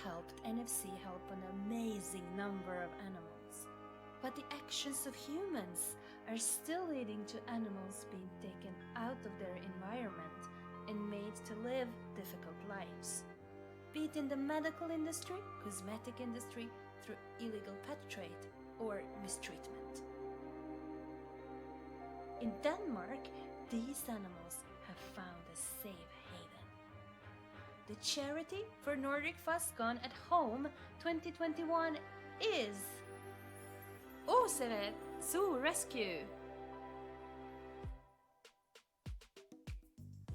helped NFC help an amazing number of animals. But the actions of humans are still leading to animals being taken out of their environment and made to live difficult lives. Be it in the medical industry, cosmetic industry, through illegal pet trade, or mistreatment. In Denmark, these animals have found a safe haven. The charity for Nordic Fuzz-Gone at Home 2021 is Åseret Zoo Rescue.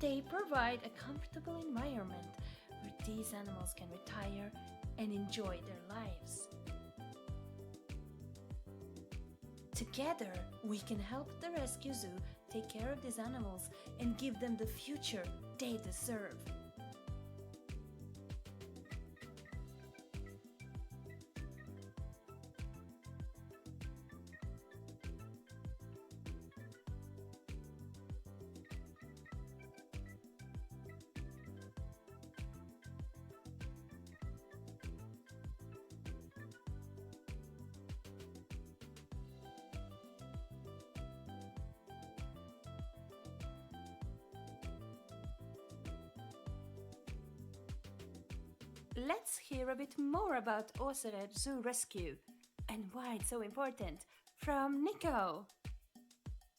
They provide a comfortable environment where these animals can retire and enjoy their lives. Together, we can help the rescue zoo take care of these animals and give them the future they deserve. Let's hear a bit more about Åseret Zoo Rescue and why it's so important from Niko.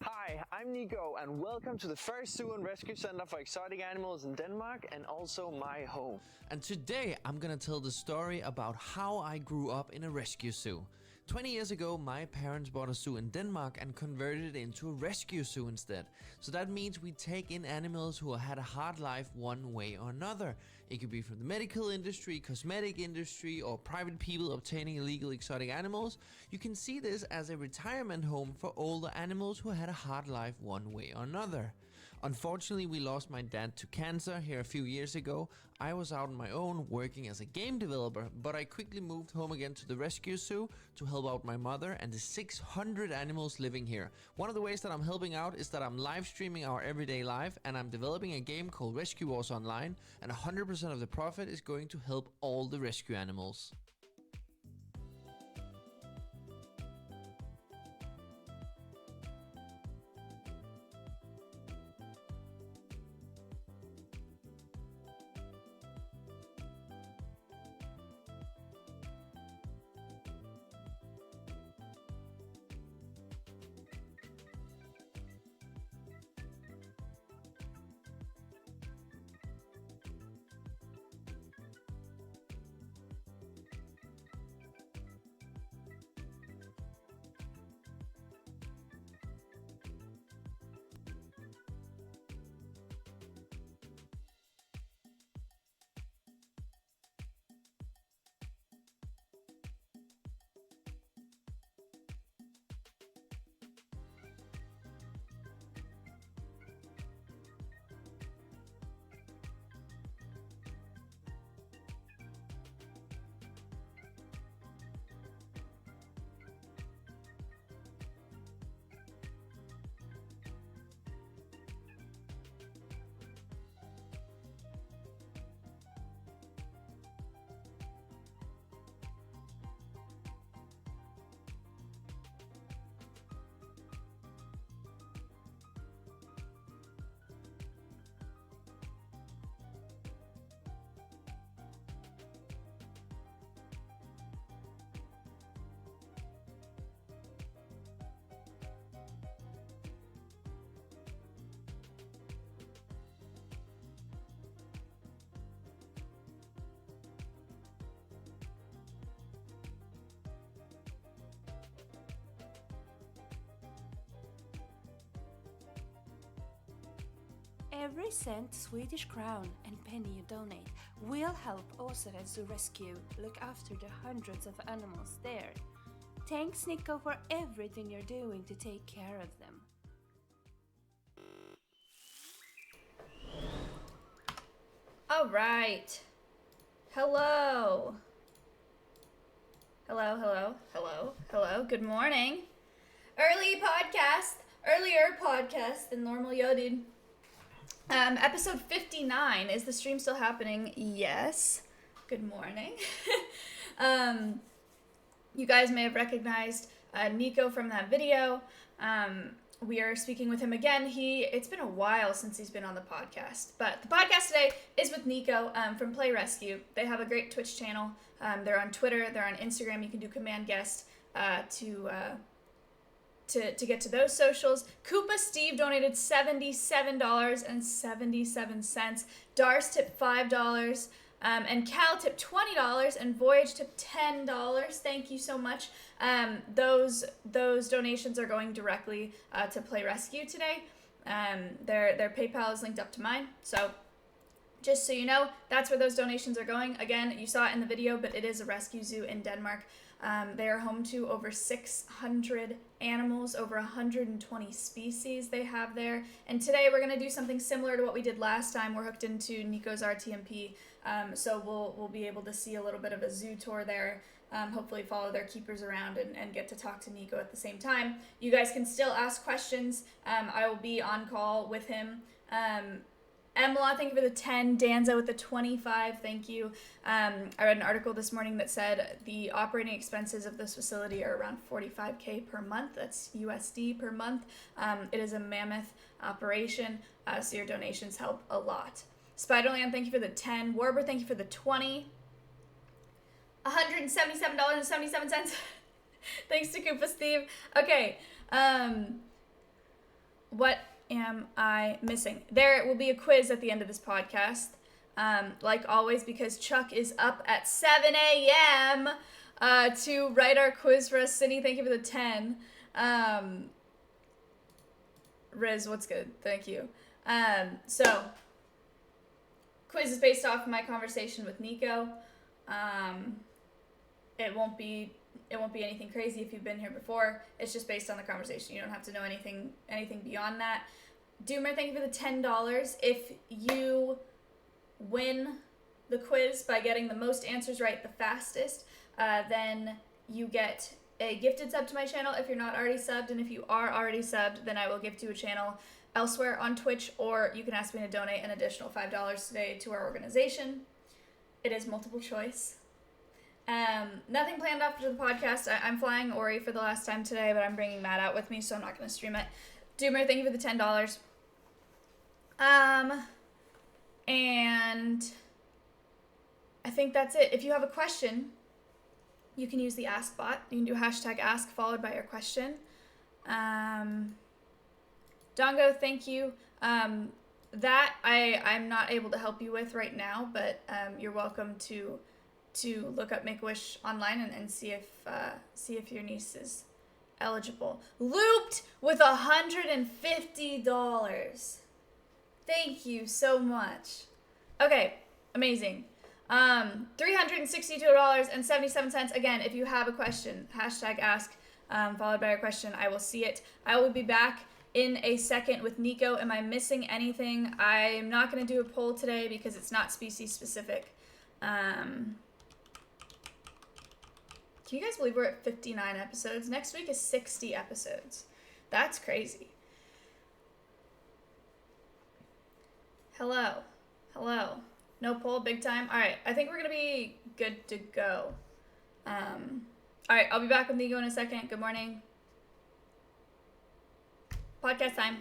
Hi, I'm Niko and welcome to the first zoo and rescue center for exotic animals in Denmark and also my home. And today I'm gonna tell the story about how I grew up in a rescue zoo. 20 years ago, my parents bought a zoo in Denmark and converted it into a rescue zoo instead. So that means we take in animals who had a hard life one way or another. It could be from the medical industry, cosmetic industry, or private people obtaining illegal exotic animals. You can see this as a retirement home for older animals who had a hard life one way or another. Unfortunately, we lost my dad to cancer here a few years ago. I was out on my own working as a game developer, but I quickly moved home again to the rescue zoo to help out my mother and the 600 animals living here. One of the ways that I'm helping out is that I'm live streaming our everyday life, and I'm developing a game called Rescue Wars Online, and 100% of the profit is going to help all the rescue animals. Every cent, Swedish crown and penny you donate will help Åseret Zoo Rescue look after the hundreds of animals there. Thanks Niko for everything you're doing to take care of them. All right. Hello. Hello. Good morning. Earlier podcast than normal, yo, dude. Episode 59. Is the stream still happening? Yes. Good morning. You guys may have recognized Niko from that video. We are speaking with him again. It's been a while since he's been on the podcast, but the podcast today is with Niko from Play Rescue. They have a great Twitch channel. They're on Twitter. They're on Instagram. You can do command guest to get to those socials. Koopa Steve donated $77.77. Dars tipped $5. And Cal tipped $20 and Voyage tipped $10. Thank you so much. Those donations are going directly to Play Rescue today. Their PayPal is linked up to mine. So just so you know, that's where those donations are going. Again, you saw it in the video, but it is a rescue zoo in Denmark. They are home to over 600 animals, over 120 species they have there. And today we're going to do something similar to what we did last time. We're hooked into Niko's RTMP, so we'll be able to see a little bit of a zoo tour there. Hopefully follow their keepers around and get to talk to Niko at the same time. You guys can still ask questions. I will be on call with him. Emla, thank you for the 10. Danza with the 25, thank you. I read an article this morning that said the operating expenses of this facility are around $45K per month. That's USD per month. It is a mammoth operation, so your donations help a lot. Spiderland, thank you for the 10. Warber, thank you for the 20. $177.77. Thanks to Koopa Steve. Okay, what am I missing? There will be a quiz at the end of this podcast. Like always, because Chuck is up at 7 a.m. To write our quiz for us. Sydney, thank you for the 10. Riz, what's good? Thank you. So, quiz is based off of my conversation with Niko. It won't be anything crazy if you've been here before. It's just based on the conversation. You don't have to know anything beyond that. Doomer, thank you for the $10. If you win the quiz by getting the most answers right the fastest, then you get a gifted sub to my channel if you're not already subbed, and if you are already subbed, then I will gift you a channel elsewhere on Twitch, or you can ask me to donate an additional $5 today to our organization. It is multiple choice. Nothing planned after the podcast. I'm flying Ori for the last time today, but I'm bringing Matt out with me, so I'm not going to stream it. Doomer, thank you for the $10. And I think that's it. If you have a question, you can use the ask bot. You can do hashtag ask followed by your question. Dongo, thank you. That I'm not able to help you with right now, but you're welcome to look up Make-A-Wish online and see if your niece is eligible. Looped with $150. Thank you so much. Okay, amazing. $362.77. Again, if you have a question, hashtag ask followed by your question. I will see it. I will be back in a second with Niko. Am I missing anything? I'm not going to do a poll today because it's not species specific. Can you guys believe we're at 59 episodes? Next week is 60 episodes. That's crazy. Hello. Hello. No poll, big time. All right, I think we're going to be good to go. All right, I'll be back with Niko in a second. Good morning. Podcast time.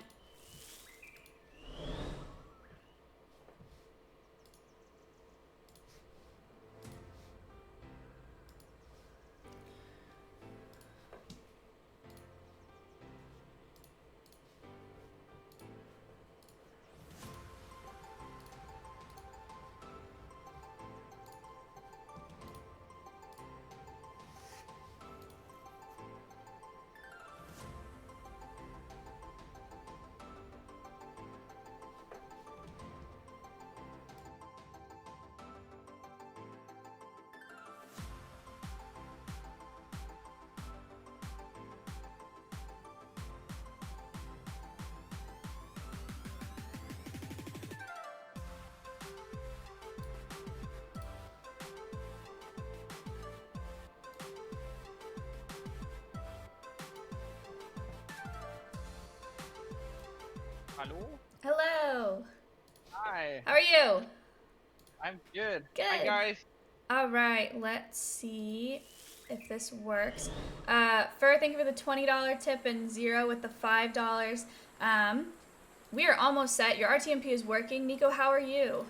Hello? Hello. Hi. How are you? I'm good. Good. Hi guys. All right, let's see if this works. Fur, thank you for the $20 tip, and Zero with the $5. We are almost set. Your RTMP is working. Niko, how are you?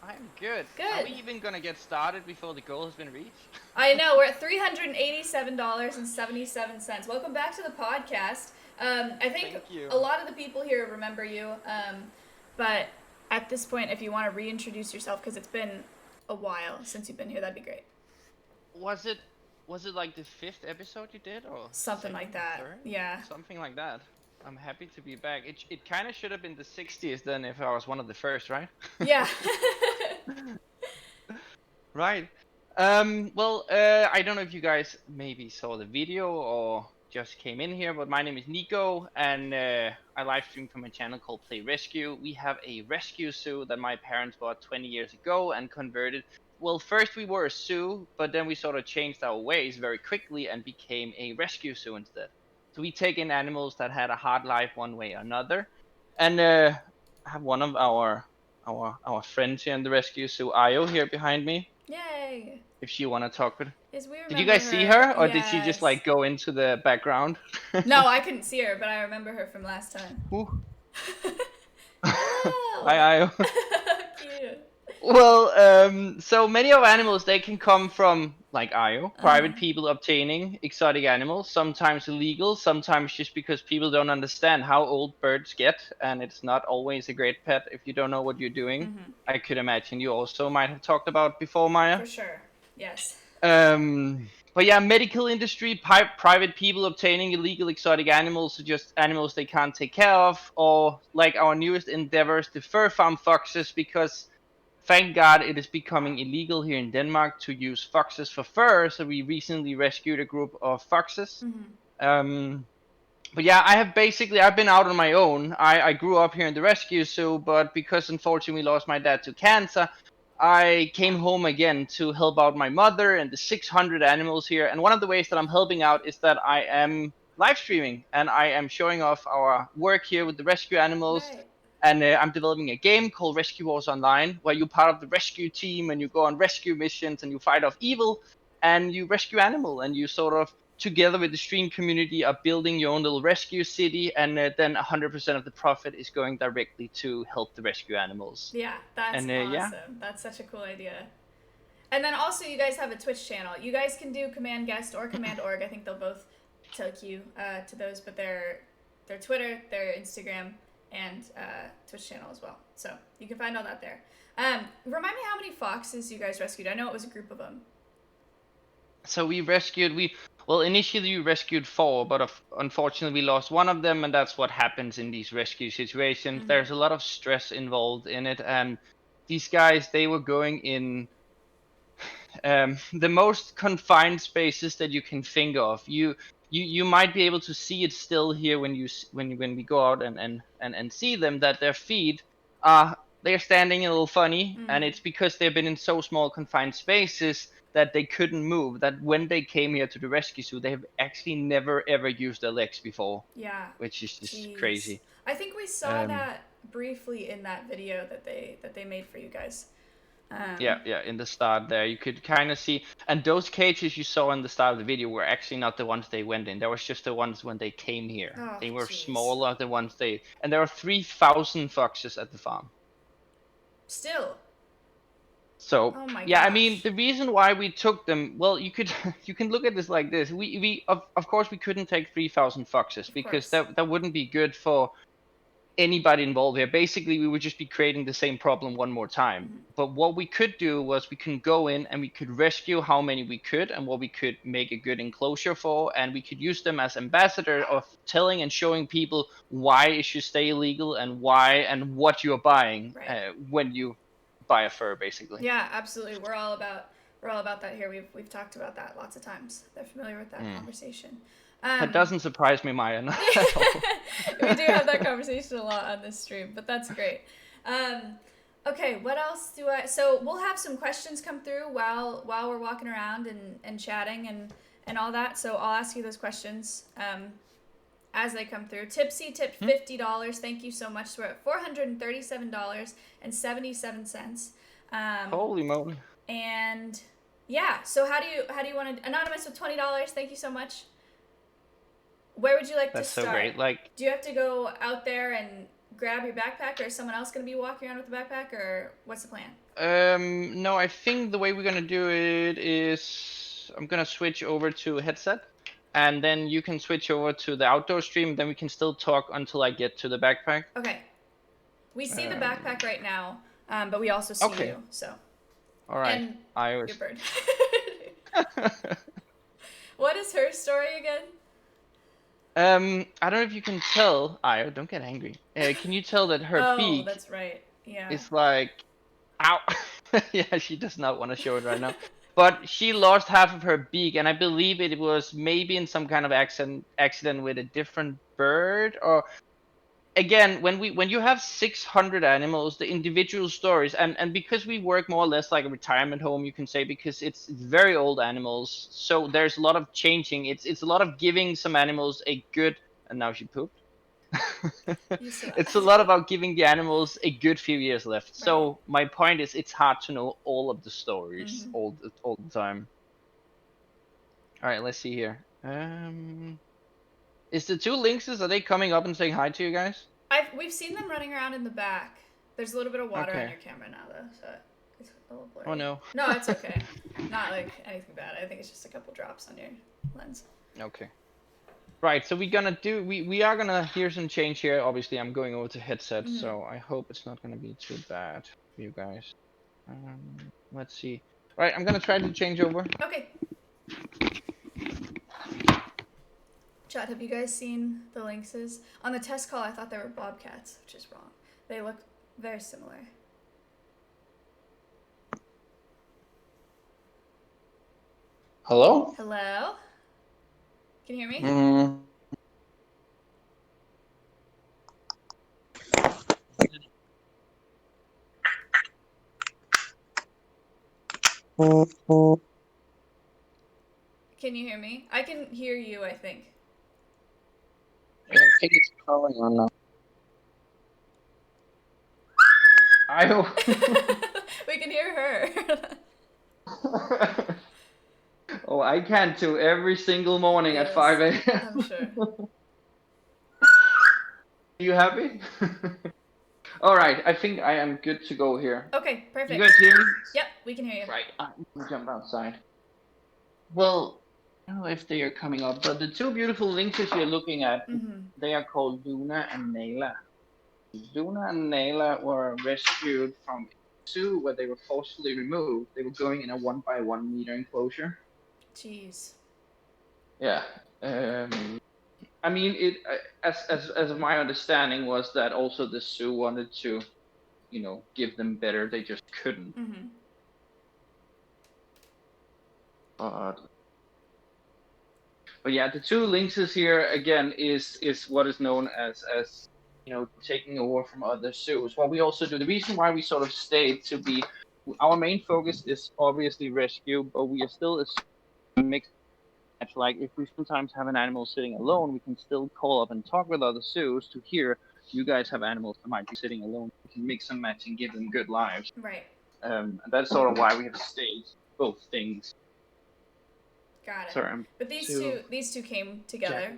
I'm good. Good. Are we even gonna get started before the goal has been reached? I know, we're at $387.77. Welcome back to the podcast. I think Thank you. a lot of the people here remember you, but at this point, if you want to reintroduce yourself, because it's been a while since you've been here, that'd be great. Was it like the 5th episode you did, or Something like that. third? Yeah. Something like that. I'm happy to be back. It kind of should have been the 60th then if I was one of the first, right? Yeah. Right. Well, I don't know if you guys maybe saw the video or just came in here, but my name is Niko, and I live stream from a channel called Play Rescue. We have a rescue zoo that my parents bought 20 years ago and converted. Well, first we were a zoo, but then we sort of changed our ways very quickly and became a rescue zoo instead. So we take in animals that had a hard life one way or another, and I have one of our friends here in the rescue zoo, Io, here behind me. Yay. If she want to talk with. Yes, we remember Did you guys see her, or did she just Yes. like go into the background? No, I couldn't see her, but I remember her from last time. Ooh. Oh. Hi, Io. Cute. Well, so many of animals, they can come from, like Io, private people obtaining exotic animals, sometimes illegal, sometimes just because people don't understand how old birds get, and it's not always a great pet if you don't know what you're doing. I could imagine you also might have talked about before, Maya. For sure. Yes. But yeah, medical industry, private people obtaining illegal exotic animals, just animals they can't take care of, or like our newest endeavors, the fur farm foxes, because thank God it is becoming illegal here in Denmark to use foxes for fur. So we recently rescued a group of foxes. But yeah, I've been out on my own. I grew up here in the rescue zoo, but because unfortunately we lost my dad to cancer, I came home again to help out my mother and the 600 animals here. And one of the ways that I'm helping out is that I am live streaming and I am showing off our work here with the rescue animals. Right. And I'm developing a game called Rescue Wars Online, where you're part of the rescue team and you go on rescue missions and you fight off evil and you rescue animal, and you sort of together with the stream community are building your own little rescue city, and then 100% of the profit is going directly to help the rescue animals. Yeah, that's And, awesome. yeah. That's such a cool idea. And then also you guys have a Twitch channel. You guys can do Command Guest or Command Org. I think they'll both take you to those, but their Twitter, their Instagram, and Twitch channel as well. So you can find all that there. Remind me how many foxes you guys rescued. I know it was a group of them. So initially we rescued 4, but unfortunately we lost one of them, and that's what happens in these rescue situations. There's a lot of stress involved in it, and these guys, they were going in the most confined spaces that you can think of. You might be able to see it still here when we go out and see them, that their feet they're standing a little funny, and it's because they've been in so small confined spaces that they couldn't move, that when they came here to the rescue zoo, they have actually never ever used their legs before. Yeah. Which is just Jeez. crazy. I think we saw that briefly in that video that they made for you guys. Yeah, in the start there, you could kind of see, and those cages you saw in the start of the video were actually not the ones they went in. That was just the ones when they came here. Oh, they were geez. smaller, the ones and there are 3,000 foxes at the farm. Still. So Oh my yeah, I gosh. mean, the reason why we took them, well, you can look at this like this. We of course we couldn't take 3,000 foxes because course. that wouldn't be good for anybody involved here. Basically, we would just be creating the same problem one more time. But what we could do was we can go in and we could rescue how many we could and what we could make a good enclosure for, and we could use them as ambassador of telling and showing people why it should stay illegal and why and what you're buying when you buy a fur, basically. Yeah, absolutely. We're all about that here. We've talked about that lots of times. They're familiar with that conversation. That doesn't surprise me, Maya. Not at all. We do have that conversation a lot on this stream, but that's great. Okay, what else so we'll have some questions come through while we're walking around and chatting and all that. So I'll ask you those questions as they come through. Tipsy tipped $50. Thank you so much. So we're at $437.77. Holy moly. And yeah, so how do you want to anonymous with $20? Thank you so much. Where would you like That's to start? so great. Like, do you have to go out there and grab your backpack, or is someone else going to be walking around with the backpack, or what's the plan? no, I think the way we're gonna do it is I'm gonna switch over to headset, and then you can switch over to the outdoor stream. Then we can still talk until I get to the backpack. Okay. We see the backpack right now, but we also see Okay. you. So. All right. And Iris. your bird. What is her story again? I don't know if you can tell. Io, don't get angry. Can you tell that her beak That's right. Yeah. is like, ow? Yeah, she does not want to show it right now. But she lost half of her beak, and I believe it was maybe in some kind of accident with a different bird, or again, when you have 600 animals, the individual stories, and because we work more or less like a retirement home, you can say, because it's very old animals, so there's a lot of changing. It's a lot of giving some animals a good, and now she pooped. It's a lot about giving the animals a good few years left. So my point is, it's hard to know all of the stories all the time. All right, let's see here. Is the two lynxes, are they coming up and saying hi to you guys? We've seen them running around in the back. There's a little bit of water on Okay. your camera now, though, so it's a little blurry. Oh no. No, it's okay. Not like anything bad. I think it's just a couple drops on your lens. Okay. Right, so we are gonna hear some change here. Obviously, I'm going over to headset, so I hope it's not gonna be too bad for you guys. Let's see. Right, I'm gonna try to change over. Okay. Chad, have you guys seen the lynxes? On the test call, I thought they were bobcats, which is wrong. They look very similar. Hello? Hello? Can you hear me? Can you hear me? I can hear you, I think. I think it's calling on now. We can hear her. Oh, I can too, every single morning at 5 a.m. I'm sure. You happy? All right, I think I am good to go here. Okay, perfect. You guys hear me? Yep, we can hear you. Right, I'm gonna jump outside. Well, I don't know if they are coming up, but the two beautiful lynxes you're looking at, they are called Luna and Nayla. Luna and Nayla were rescued from a zoo where they were forcefully removed. They were going in a 1 by 1 meter enclosure. Jeez. Yeah. I mean, as my understanding was that also the zoo wanted to, give them better. They just couldn't. But yeah, the two lynxes here again is what is known as taking over from other zoos. What we also do, the reason why we sort of stayed to be, our main focus is obviously rescue, but we are still a mix. Like if we sometimes have an animal sitting alone, we can still call up and talk with other zoos to hear you guys have animals that might be sitting alone. We can mix and match and give them good lives. Right. And that's sort of why we have staged both things. Got it. Sorry, but these two came together.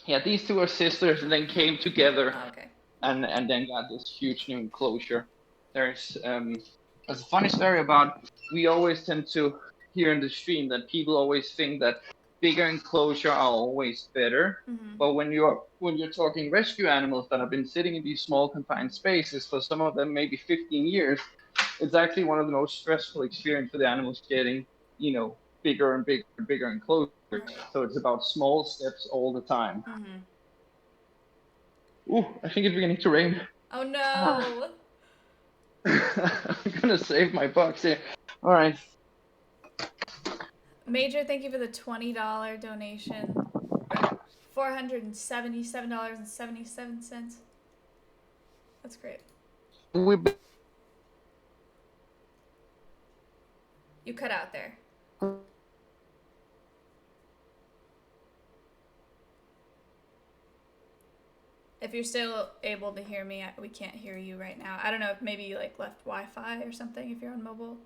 Yeah, these two are sisters and then came together. Oh, okay. And then got this huge new enclosure. There's a funny story about, we always tend to hear in the stream that people always think that bigger enclosure are always better. But when you're talking rescue animals that have been sitting in these small confined spaces for some of them maybe 15 years, it's actually one of the most stressful experiences for the animals, getting bigger and bigger and bigger enclosures. Right. So it's about small steps all the time. Ooh, I think it's beginning to rain. Oh no! I'm gonna save my bucks here. All right. Major, thank you for the $20 donation. $477.77. That's great. You cut out there. If you're still able to hear me, we can't hear you right now. I don't know if maybe you like left Wi-Fi or something if you're on mobile.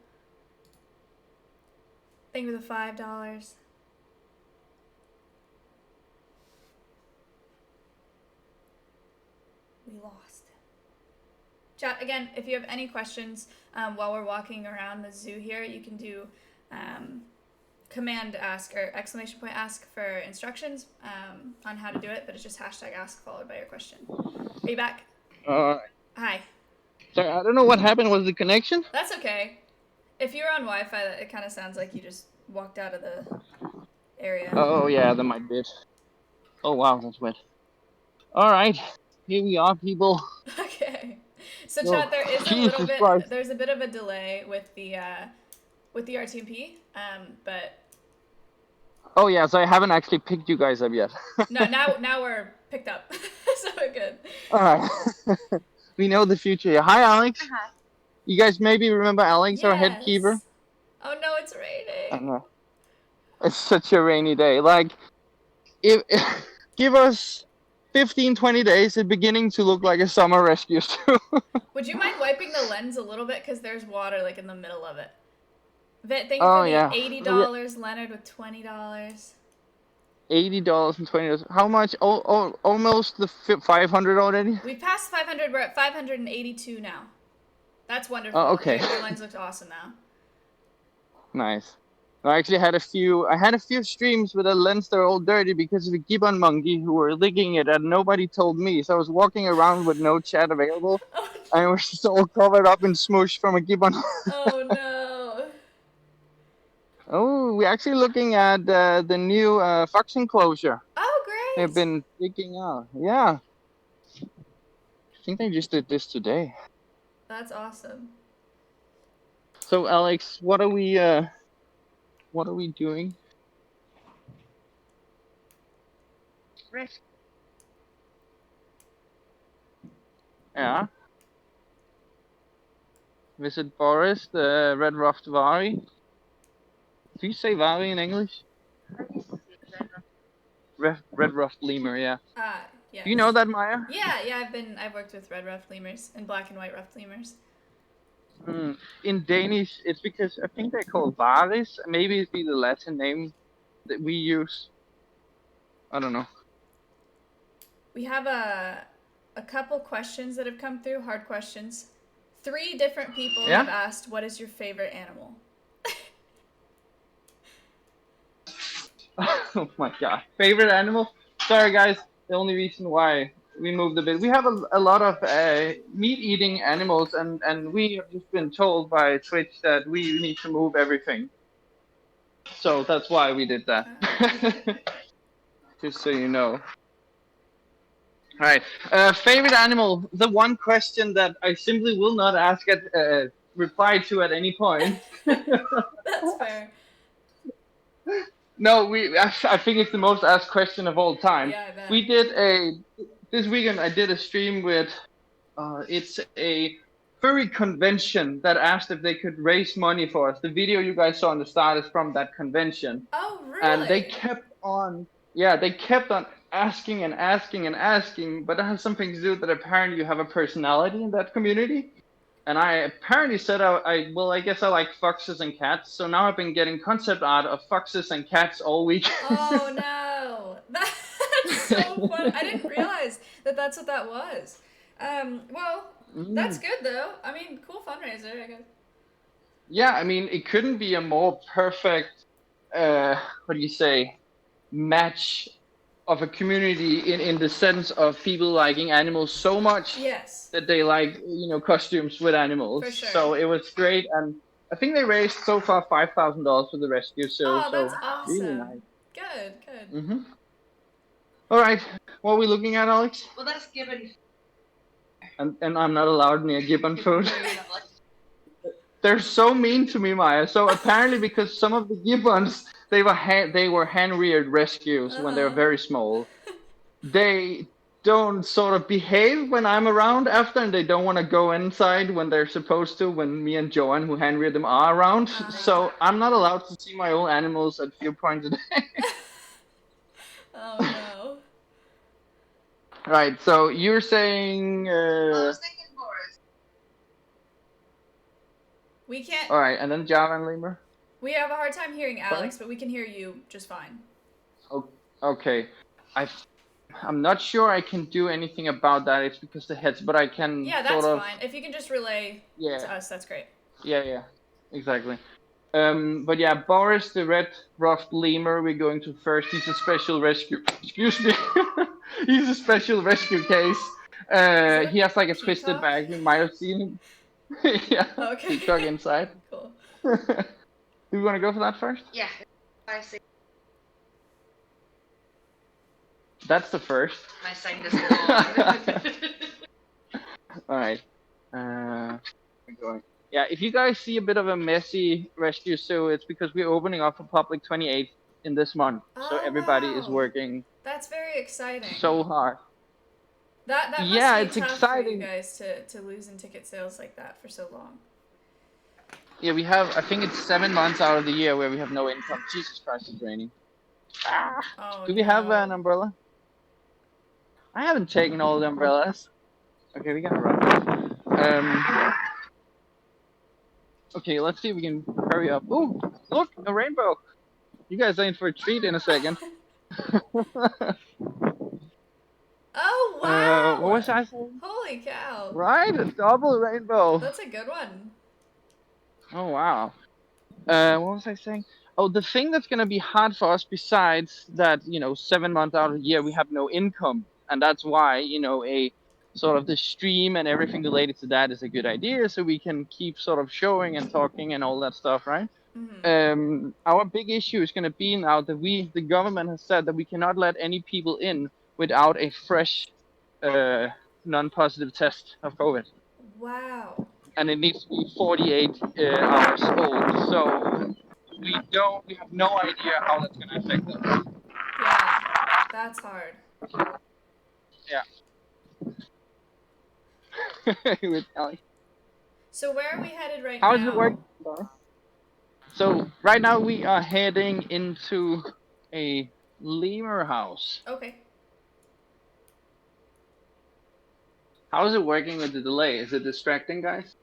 Thank you for the $5. We lost. Chat, again, if you have any questions while we're walking around the zoo here, you can do command ask or exclamation point ask for instructions on how to do it, but it's just hashtag ask followed by your question. Are you back? Hi. Sorry, I don't know what happened with the connection. That's okay. If you're on Wi-Fi, it kind of sounds like you just walked out of the area. Oh yeah, that might be it. Oh wow, that's wet. All right, here we are, people. Okay. So Oh, chat, there is a Jesus little bit. Christ. There's a bit of a delay with the RTMP, but Oh yeah, so I haven't actually picked you guys up yet. no, now we're picked up, so we're good. All right. We know the future. Hi, Alex. Hi. You guys maybe remember Alex, our head keeper? Oh no, it's raining. I know. It's such a rainy day. Like, if give us 15, 20 days, it's beginning to look like a summer rescue zoo. Would you mind wiping the lens a little bit, because there's water like in the middle of it? Thank you Oh, for the yeah. $80, Leonard with $20. $80 and $20. How much? Almost the 500 already. We passed 500. We're at 582 now. That's wonderful. Oh, okay. Your lens looks awesome now. Nice. I actually had a few streams with a lens that are all dirty because of a gibbon monkey who were licking it and nobody told me. So I was walking around with no chat available and we're just all covered up in smush from a gibbon. Oh no. Oh, we're actually looking at the new fox enclosure. Oh great. They've been digging out. Yeah. I think they just did this today. That's awesome. So Alex, what are we doing? Rest. Yeah. Visit Boris, the red-ruffed Vari. Do you say Vari in English? Red-ruffed lemur, yeah. Yes. Do you know that, Maya? Yeah, I've worked with red ruffed lemurs and black and white ruffed lemurs. In Danish, it's because I think they're called Varis. Maybe it'd be the Latin name that we use. I don't know. We have a couple questions that have come through, hard questions. 3 different people have asked, what is your favorite animal? Oh my god. Favorite animal? Sorry guys, the only reason why we moved a bit. We have a lot of meat-eating animals and we have just been told by Twitch that we need to move everything. So that's why we did that. Just so you know. Alright. Favorite animal? The one question that I simply will not ask reply to at any point. That's fair. No, I think it's the most asked question of all time. Yeah, I bet. We did this weekend I did a stream with it's a furry convention that asked if they could raise money for us. The video you guys saw on the start is from that convention. Oh, really? And they kept on asking and asking and asking, but that has something to do that apparently you have a personality in that community. And I apparently said, I guess I like foxes and cats. So now I've been getting concept art of foxes and cats all week. Oh, no. That's so fun. I didn't realize that that's what that was. Well, that's good, though. I mean, cool fundraiser, I guess. Yeah, I mean, it couldn't be a more perfect, match of a community in the sense of people liking animals so much that they like, costumes with animals. For sure. So it was great, and I think they raised so far $5,000 for the rescue. Oh, that's awesome. Really nice. Good. All right, what are we looking at, Alex? Well, that's gibbon. And I'm not allowed near gibbon food. They're so mean to me, Maya. So apparently, because some of the gibbons, they were hand-reared rescues when they were very small. They don't sort of behave when I'm around after, and they don't want to go inside when they're supposed to, when me and Joanne, who hand-reared them, are around. So I'm not allowed to see my own animals at a few points a day. Oh, no. Right. So you're saying. We can't. All right, and then Java and Lemur. We have a hard time hearing Sorry? Alex, but we can hear you just fine. Okay. I'm not sure I can do anything about that. It's because the heads, but I can Yeah, sort that's of. fine. If you can just relay to us, that's great. Yeah, exactly. But yeah, Boris, the red ruffed lemur, we're going to first. He's a special rescue. Excuse me. He's a special rescue case. Is He it has like a twisted peacock? bag. You might have seen him. Yeah, Okay. peacock inside. Cool. Do you want to go for that first? Yeah, I see. That's the first. My second is long. All right. We're going. Yeah, if you guys see a bit of a messy rescue zoo, it's because we're opening up for public 28th in this month. So everybody is wow. working That's very exciting. so hard. That must Yeah, be it's tough exciting. for you guys to lose in ticket sales like that for so long. Yeah, we have, I think it's 7 months out of the year where we have no income. Jesus Christ, it's raining. Oh, Do we have an umbrella? I haven't taken all the umbrellas. Okay, we gotta run. Okay, let's see if we can hurry up. Ooh, look, a rainbow. You guys are in for a treat in a second. Oh, wow. What was I saying? Holy cow. Right, a double rainbow. That's a good one. Oh, wow. What was I saying? Oh, the thing that's going to be hard for us, besides that, 7 months out of the year we have no income, and that's why, a sort of the stream and everything related to that is a good idea, so we can keep sort of showing and talking and all that stuff, right? Mm-hmm. Our big issue is going to be now that the government has said that we cannot let any people in without a fresh, non-positive test of COVID. Wow. And it needs to be 48 hours old. So we have no idea how that's going to affect us. Yeah, that's hard. Yeah. With Ellie. So where are we headed right How now? does it work? So right now we are heading into a lemur house. Okay. How is it working with the delay? Is it distracting, guys?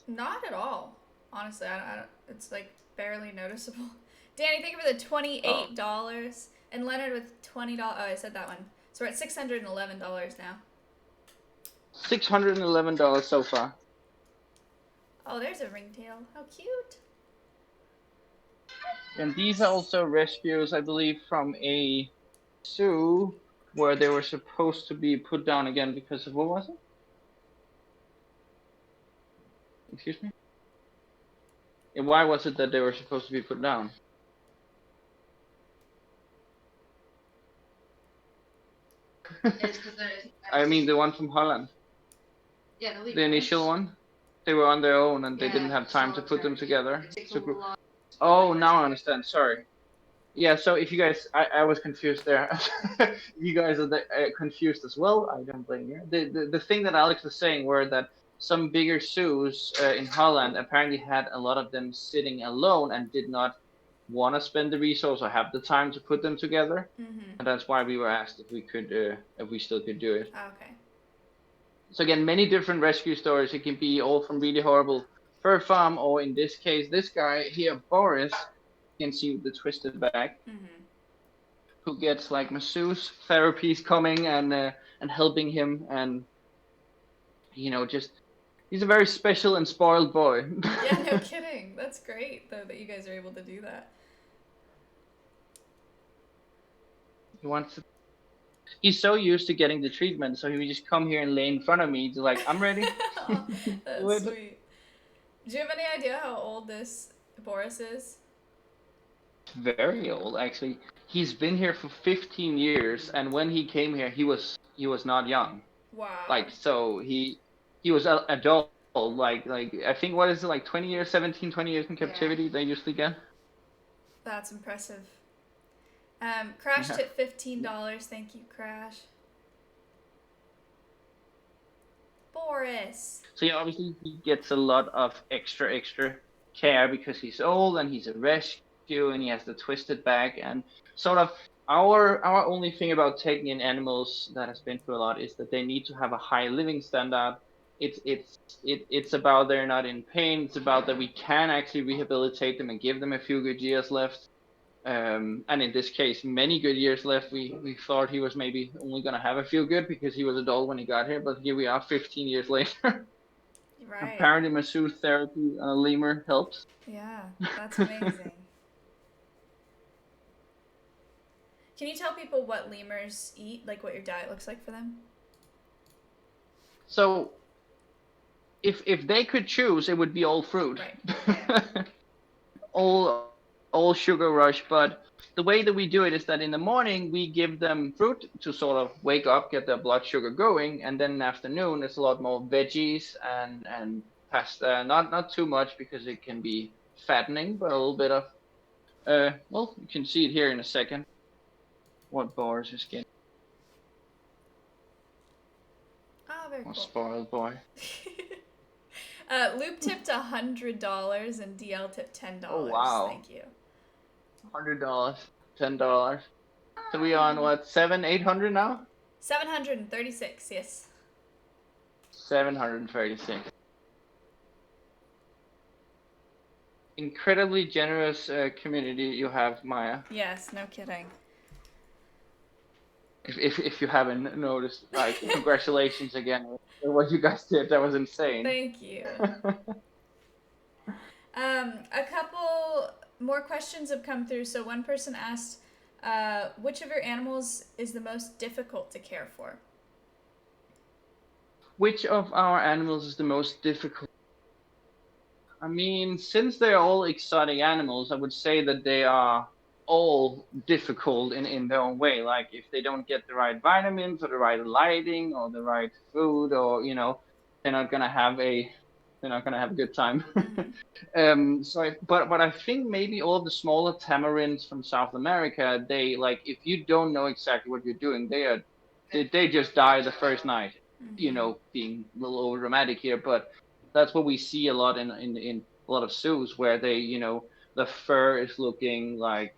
Not at all. Honestly, I don't, it's like barely noticeable. Danny, thank you for the $28. And Leonard with $20. Oh, I said that one. So we're at $611 now. $611 so far. Oh, there's a ringtail. How cute. And these are also rescues, I believe, from a zoo where they were supposed to be put down again because of, what was it? Excuse me? And why was it that they were supposed to be put down? I mean the one from Holland. Yeah, the initial one. They were on their own and they didn't have time to put them together. Oh, now I understand. Sorry. Yeah, so if you guys, I was confused there. You guys are confused as well. I don't blame you. The thing that Alex was saying were that some bigger zoos in Holland apparently had a lot of them sitting alone and did not want to spend the resource or have the time to put them together. Mm-hmm. And that's why we were asked if we could, if we still could do it. Okay. So again, many different rescue stories. It can be all from really horrible fur farm, or in this case, this guy here, Boris, you can see the twisted back, who gets like masseuse therapies coming and helping him, and just he's a very special and spoiled boy. Yeah, no kidding. That's great though that you guys are able to do that. He wants to. He's so used to getting the treatment, so he would just come here and lay in front of me. He's like, I'm ready. Oh, that's sweet. Do you have any idea how old this Boris is? Very old, actually. He's been here for 15 years, and when he came here, he was not young. Wow. Like, so he was an adult. Like I think, what is it, like 20 years, 17, 20 years in captivity they usually get. That's impressive. Crash tip $15. Thank you, Crash. Boris. So yeah, obviously he gets a lot of extra care because he's old and he's a rescue and he has the twisted back, and sort of Our only thing about taking in animals that has been through a lot is that they need to have a high living standard. It's about they're not in pain. It's about that we can actually rehabilitate them and give them a few good years left. And in this case, many good years left. We thought he was maybe only gonna have a few good because he was adult when he got here, but here we are, 15 years later. Right. Apparently, masseuse therapy on a lemur helps. Yeah, that's amazing. Can you tell people what lemurs eat, like what your diet looks like for them? So, if they could choose, it would be all fruit, Right. all sugar rush. But the way that we do it is that in the morning we give them fruit to sort of wake up, get their blood sugar going, and then in the afternoon it's a lot more veggies and pasta. Not too much because it can be fattening, but a little bit of well, you can see it here in a second. What bars is getting? Oh, very Oh, cool. spoiled boy. Loop tipped $100 and DL tipped $10. Oh, wow. Thank you. $100, $10. So we on what, 800 now? 736, yes. 736. Incredibly generous community you have, Maya. Yes, no kidding. If you haven't noticed, like, congratulations again for what you guys did. That was insane. Thank you. A couple more questions have come through. So one person asked, which of your animals is the most difficult to care for? Which of our animals is the most difficult? I mean, since they're all exotic animals, I would say that they are all difficult in their own way. Like if they don't get the right vitamins or the right lighting or the right food, or they're not gonna have a good time. But I think maybe all of the smaller tamarins from South America, they like if you don't know exactly what you're doing, they just die the first night. Being a little over dramatic here, but that's what we see a lot in a lot of zoos where the fur is looking like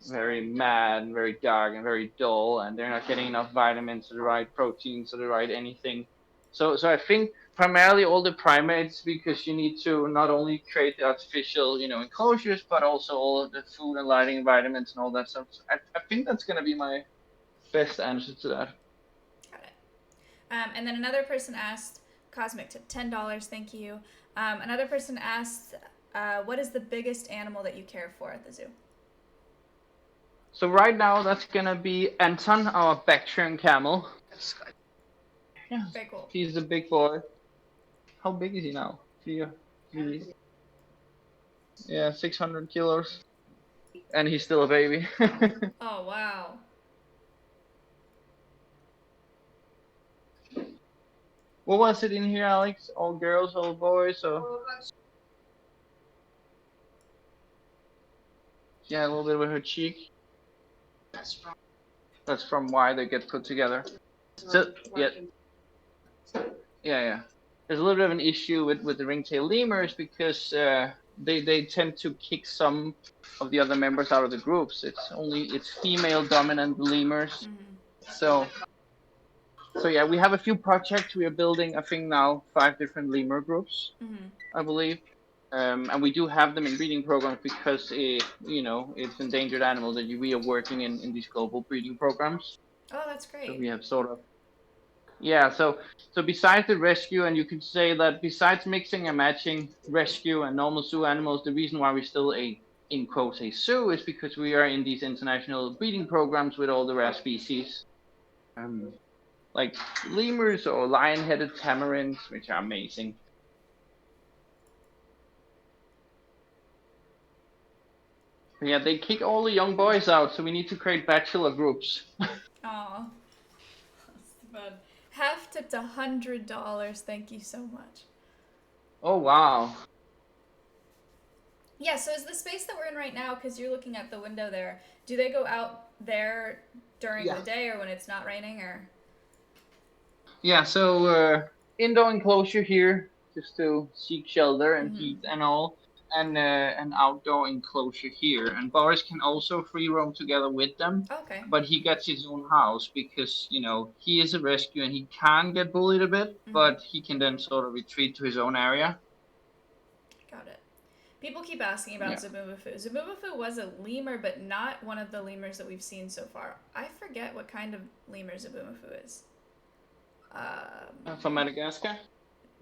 very mad and very dark and very dull, and they're not getting enough vitamins or the right proteins or the right anything. So I think primarily all the primates, because you need to not only create the artificial enclosures, but also all of the food and lighting and vitamins and all that stuff. So I think that's gonna be my best answer to that. Got it. And then another person asked, Cosmic tip $10, thank you. Another person asked, what is the biggest animal that you care for at the zoo? So right now that's gonna be Anton, our Bactrian camel. Yeah, Very cool. he's a big boy. How big is he now? Yeah, 600 kilos. And he's still a baby. Oh, wow. What was it in here, Alex? All girls, all boys, or? Yeah, a little bit with her cheek. That's from why they get put together. So, yeah. There's a little bit of an issue with the ringtail lemurs because they tend to kick some of the other members out of the groups. It's female dominant lemurs. So yeah, we have a few projects. We are building, I think now 5 different lemur groups, I believe. And we do have them in breeding programs because it's endangered animal that we are working in these global breeding programs. Oh, that's great. So we have sort of so besides the rescue, and you could say that besides mixing and matching rescue and normal zoo animals, the reason why we're still in quotes a zoo is because we are in these international breeding programs with all the rare species. Like lemurs or lion-headed tamarins, which are amazing. But yeah, they kick all the young boys out, so we need to create bachelor groups. Aw. That's fun. Half tipped $100. Thank you so much. Oh, wow. Yeah, so is the space that we're in right now, because you're looking at the window there, do they go out there during the day or when it's not raining, or? Yeah, so indoor enclosure here, just to seek shelter and heat and all. an outdoor enclosure here, and boars can also free roam together with them. Okay. But he gets his own house because he is a rescue and he can get bullied a bit, but he can then sort of retreat to his own area. Got it. People keep asking about Zabumafu. Zabumafu was a lemur, but not one of the lemurs that we've seen so far. I forget what kind of lemur Zabumafu is. From Madagascar?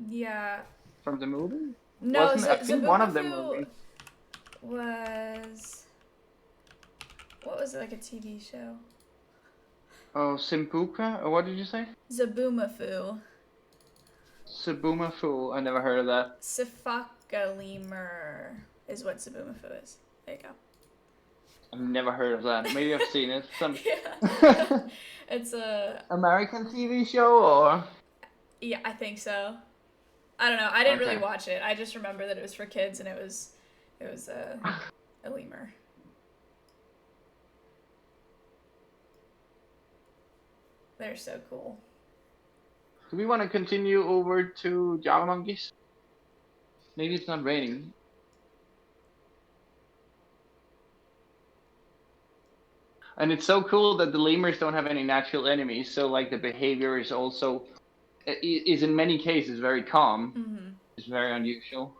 Yeah. From the movie? No, I think one of them movies was... What was it, like a TV show? Oh, Simbuka? Or what did you say? Zabumafu. Zabumafu. I never heard of that. Sifaka lemur is what Zabumafu is. There you go. I've never heard of that. Maybe I've seen it. Some Yeah. It's a... American TV show, or? Yeah, I think so. I don't know. I didn't really Okay. watch it. I just remember that it was for kids and it was a lemur. They're so cool. Do we want to continue over to Java monkeys? Maybe it's not raining. And it's so cool that the lemurs don't have any natural enemies, so like the behavior is also is in many cases very calm. Mm-hmm. It's very unusual.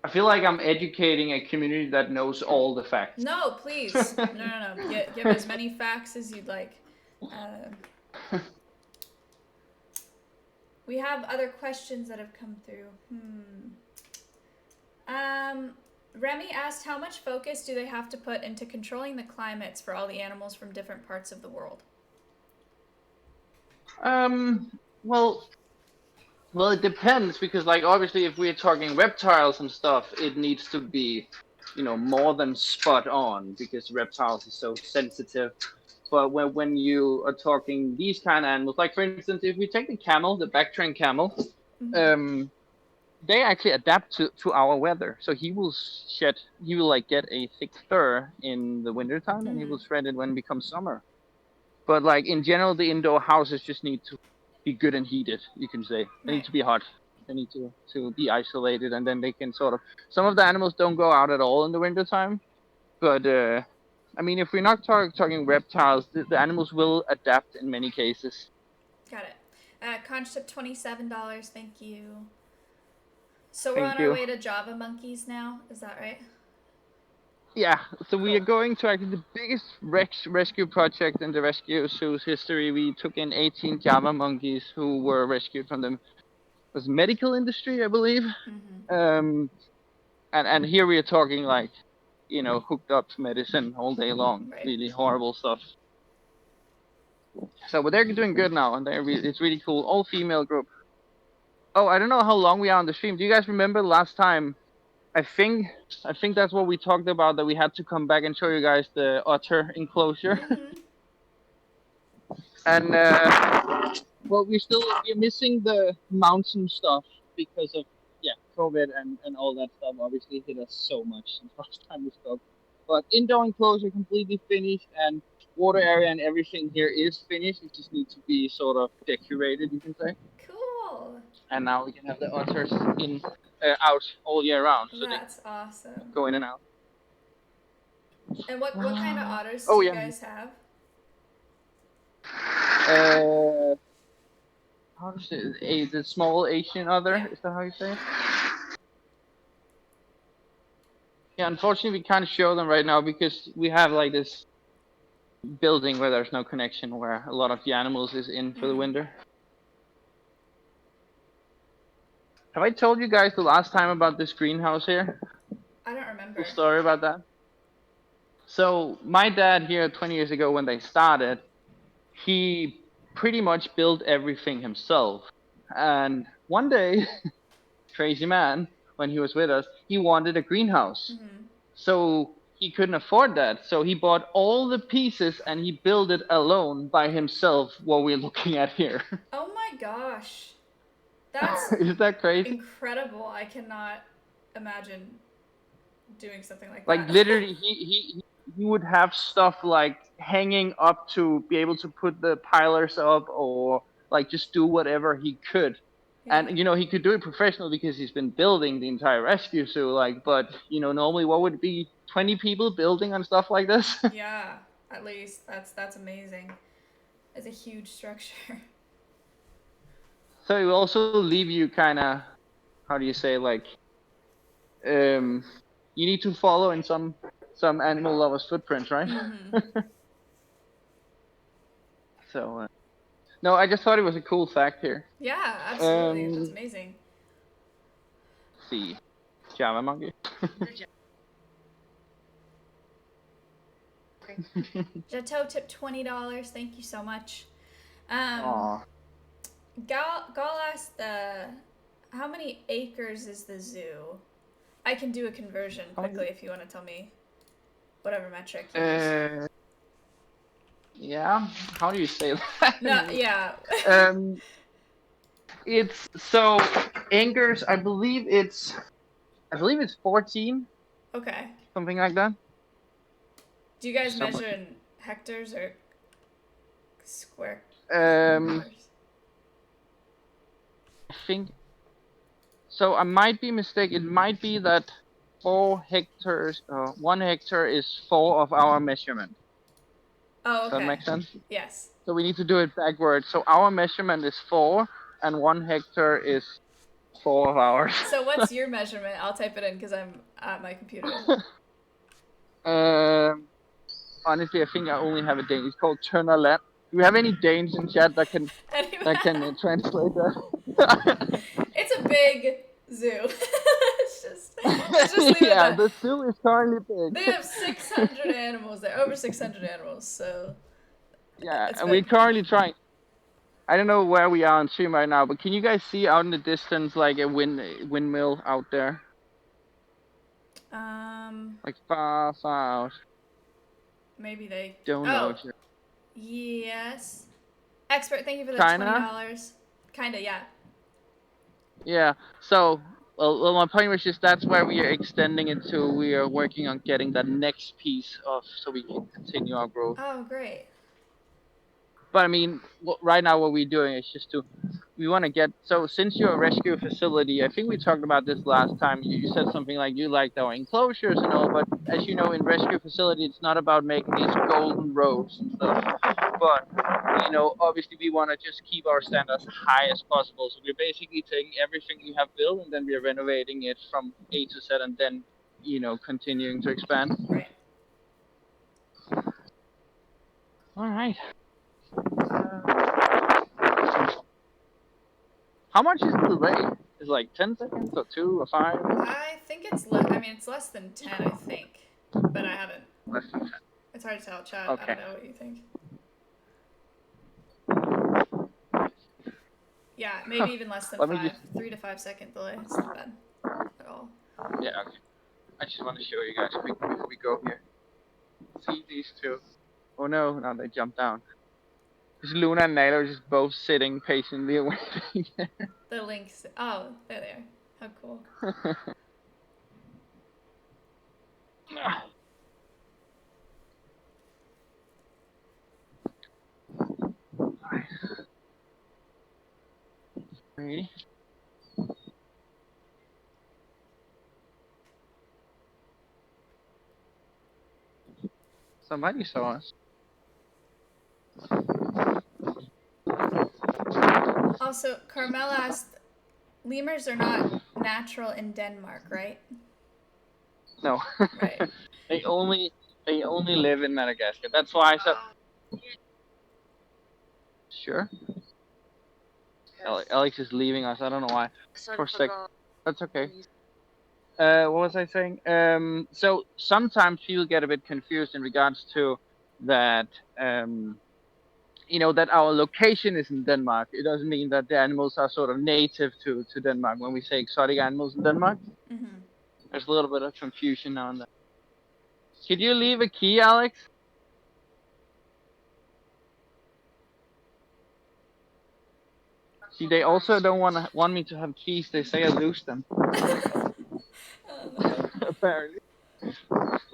I feel like I'm educating a community that knows all the facts. No, please. No. Give as many facts as you'd like. We have other questions that have come through. Remy asked, how much focus do they have to put into controlling the climates for all the animals from different parts of the world? Well, it depends, because like obviously if we're talking reptiles and stuff, it needs to be, more than spot on, because reptiles are so sensitive. But when you are talking these kind of animals, like for instance, if we take the camel, the back-trained camel, they actually adapt to our weather. So he will like get a thick fur in the wintertime, and he will shred it when it becomes summer. But like in general, the indoor houses just need to be good and heated, you can say. They need to be hot. They need to be isolated, and then they can sort of... Some of the animals don't go out at all in the wintertime. But, I mean, if we're not talking reptiles, the animals will adapt in many cases. Got it. Conch tip $27. Thank you. So we're Thank on our you. way to Java monkeys now. Is that right? Yeah, so we are going to actually the biggest rescue project in the rescue zoo's history. We took in 18 Java monkeys who were rescued from the medical industry, I believe. And here we are talking like, hooked up to medicine all day long. Right. Really horrible stuff. So, but they're doing good now, and it's really cool. All female group. Oh, I don't know how long we are on the stream. Do you guys remember last time? I think that's what we talked about, that we had to come back and show you guys the otter enclosure. And well, we're missing the mountain stuff because of COVID and all that stuff. Obviously hit us so much since last time we spoke. But indoor enclosure completely finished, and water area and everything here is finished. It just needs to be sort of decorated, you can say. Cool. And now we can have the otters out all year round. So That's awesome. go in and out. And what kind of otters Oh, do you yeah. guys have? How to say it? The small Asian otter? Yeah. Is that how you say it? Yeah, unfortunately we can't show them right now because we have like this building where there's no connection, where a lot of the animals is in for the winter. Have I told you guys the last time about this greenhouse here? I don't remember. Cool story about that. So my dad here 20 years ago, when they started, he pretty much built everything himself. And one day, crazy man, when he was with us, he wanted a greenhouse. So he couldn't afford that. So he bought all the pieces and he built it alone by himself, what we're looking at here. Oh my gosh. That's Is that crazy? incredible. I cannot imagine doing something like Like that. literally, he would have stuff like hanging up to be able to put the pilers up, or like just do whatever he could. And Yeah. he could do it professional because he's been building the entire rescue zoo. Like, but normally what would it be 20 people building on stuff like this? Yeah. At least that's amazing. It's a huge structure. So it will also leave you kind of, how do you say, like, you need to follow in some animal lovers' footprints, right? Mhm. So no, I just thought it was a cool fact here. Yeah, absolutely. That's Let's amazing. see, Java monkey. Jato tipped $20. Thank you so much. Aw. Gal asked, how many acres is the zoo? I can do a conversion quickly if you want to tell me whatever metric you use. Yeah. How do you say that? No, yeah. It's so acres. I believe it's 14, Okay. something like that. Do you guys So measure in hectares or square Um, kilometers? I think so. I might be mistaken. It might be that 4 hectares. 1 hectare is 4 of our measurement. Oh, Does that okay. make sense? Yes. So we need to do it backwards. So our measurement is 4, and 1 hectare is 4 of ours. So what's your measurement? I'll type it in because I'm at my computer. Honestly, I think I only have a Dane. It's called Turnerland. Do we have any Danes in chat that can translate that? It's a big zoo. let's just leave it Yeah, at that. the zoo is currently big. They have 600 animals there, over 600 animals, so Yeah, it's and we're big. currently trying. I don't know where we are on stream right now, but can you guys see out in the distance like a windmill out there? Like far, far out. Maybe they Don't know. Oh, yes. Expert, thank you for the Kinda? $20. Kinda, yeah. Yeah. So, well, my point was just that's where we are extending it to. We are working on getting that next piece of so we can continue our growth. Oh, great. But I mean, right now what we're doing is just we want to get, so since you're a rescue facility, I think we talked about this last time. You said something like you liked our enclosures and all, but as you know, in rescue facility, it's not about making these golden roads and stuff. But, obviously we want to just keep our standards high as possible. So we're basically taking everything we have built and then we're renovating it from A to Z and then, continuing to expand. Right. All right. How much is the delay? Is it like 10 seconds or 2 or 5? I think it's it's less than 10, I think. But I haven't. Less than 10. It's hard to tell, chat. Okay. I don't know what you think. Yeah, maybe even less than 5. 3 to 5 second delay. It's not bad at all. Yeah, okay. I just want to show you guys before we go here. See these two. Oh no, now they jumped down. Because Luna and Nalo are just both sitting patiently waiting. The links. Oh, there they are. How cool. Ready? Somebody saw us. Also, Carmel asked, lemurs are not natural in Denmark, right? No. Right. They only live in Madagascar. That's why I said. Sure. Alex is leaving us. I don't know why. For a sec. That's okay. What was I saying? So sometimes people get a bit confused in regards to that. That our location is in Denmark. It doesn't mean that the animals are sort of native to Denmark. When we say exotic animals in Denmark, there's a little bit of confusion now and then. Could you leave a key, Alex? See, they also don't want me to have keys. They say I lose them. Apparently,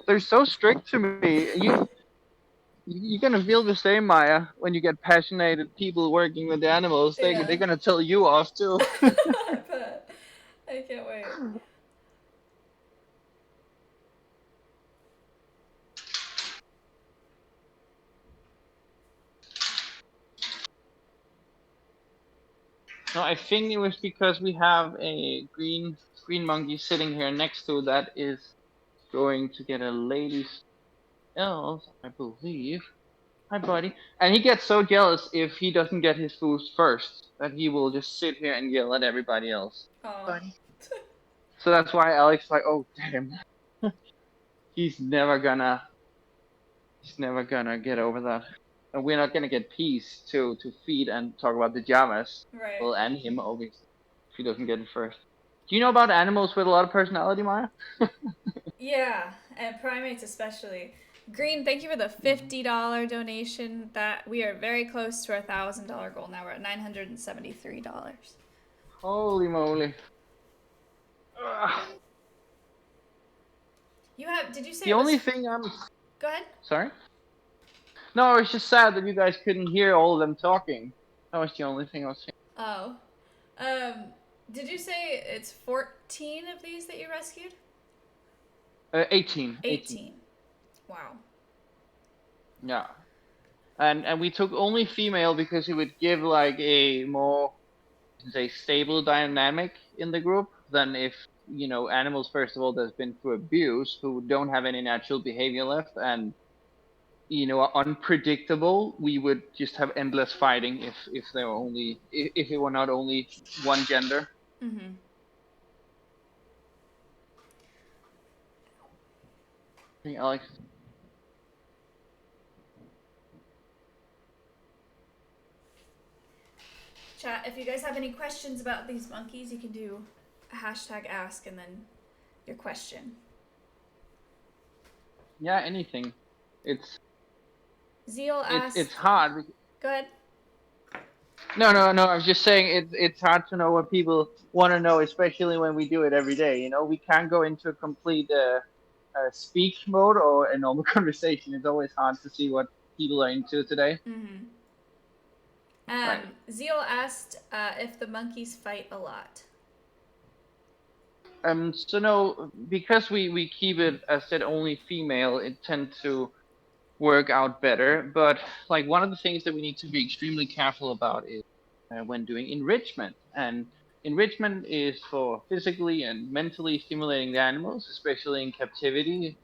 they're so strict to me. You're gonna feel the same, Maya, when you get passionate people working with the animals. Yeah. They're gonna tell you off too. I bet. I can't wait. No, I think it was because we have a green monkey sitting here next to that is going to get a lady's else, I believe. Hi, buddy. And he gets so jealous if he doesn't get his food first that he will just sit here and yell at everybody else. Oh. So that's why Alex is like, oh damn, he's never gonna get over that. And we're not gonna get peace to feed and talk about the Jamas. Right. Well, and him obviously if he doesn't get it first. Do you know about animals with a lot of personality, Maya? Yeah, and primates especially. Green, thank you for the $50 donation. That we are very close to our $1,000 goal now. We're at $973. Holy moly! Ugh. You have? Did you say The it was? only thing I'm Go ahead. sorry. No, it's just sad that you guys couldn't hear all of them talking. That was the only thing I was saying. Oh, um, did you say it's 14 of these that you rescued? 18. 18. Wow. Yeah. And we took only female because it would give like a more, say, stable dynamic in the group than if, you know, animals, first of all, that's been through abuse, who don't have any natural behavior left and, you know, are unpredictable. We would just have endless fighting if they were only, if it were not only one gender. Mm-hmm. Hey, Alex. Chat, if you guys have any questions about these monkeys, you can do a hashtag ask and then your question. Yeah, anything. It's Zeal asked. it's hard. Go ahead. No. I was just saying it's hard to know what people want to know, especially when we do it every day. You know, we can't go into a complete speak mode or a normal conversation. It's always hard to see what people are into today. Mm-hmm. Right. Zeal asked if the monkeys fight a lot. So no, because we keep it as said only female, it tends to work out better. But like one of the things that we need to be extremely careful about is when doing enrichment. And enrichment is for physically and mentally stimulating the animals, especially in captivity.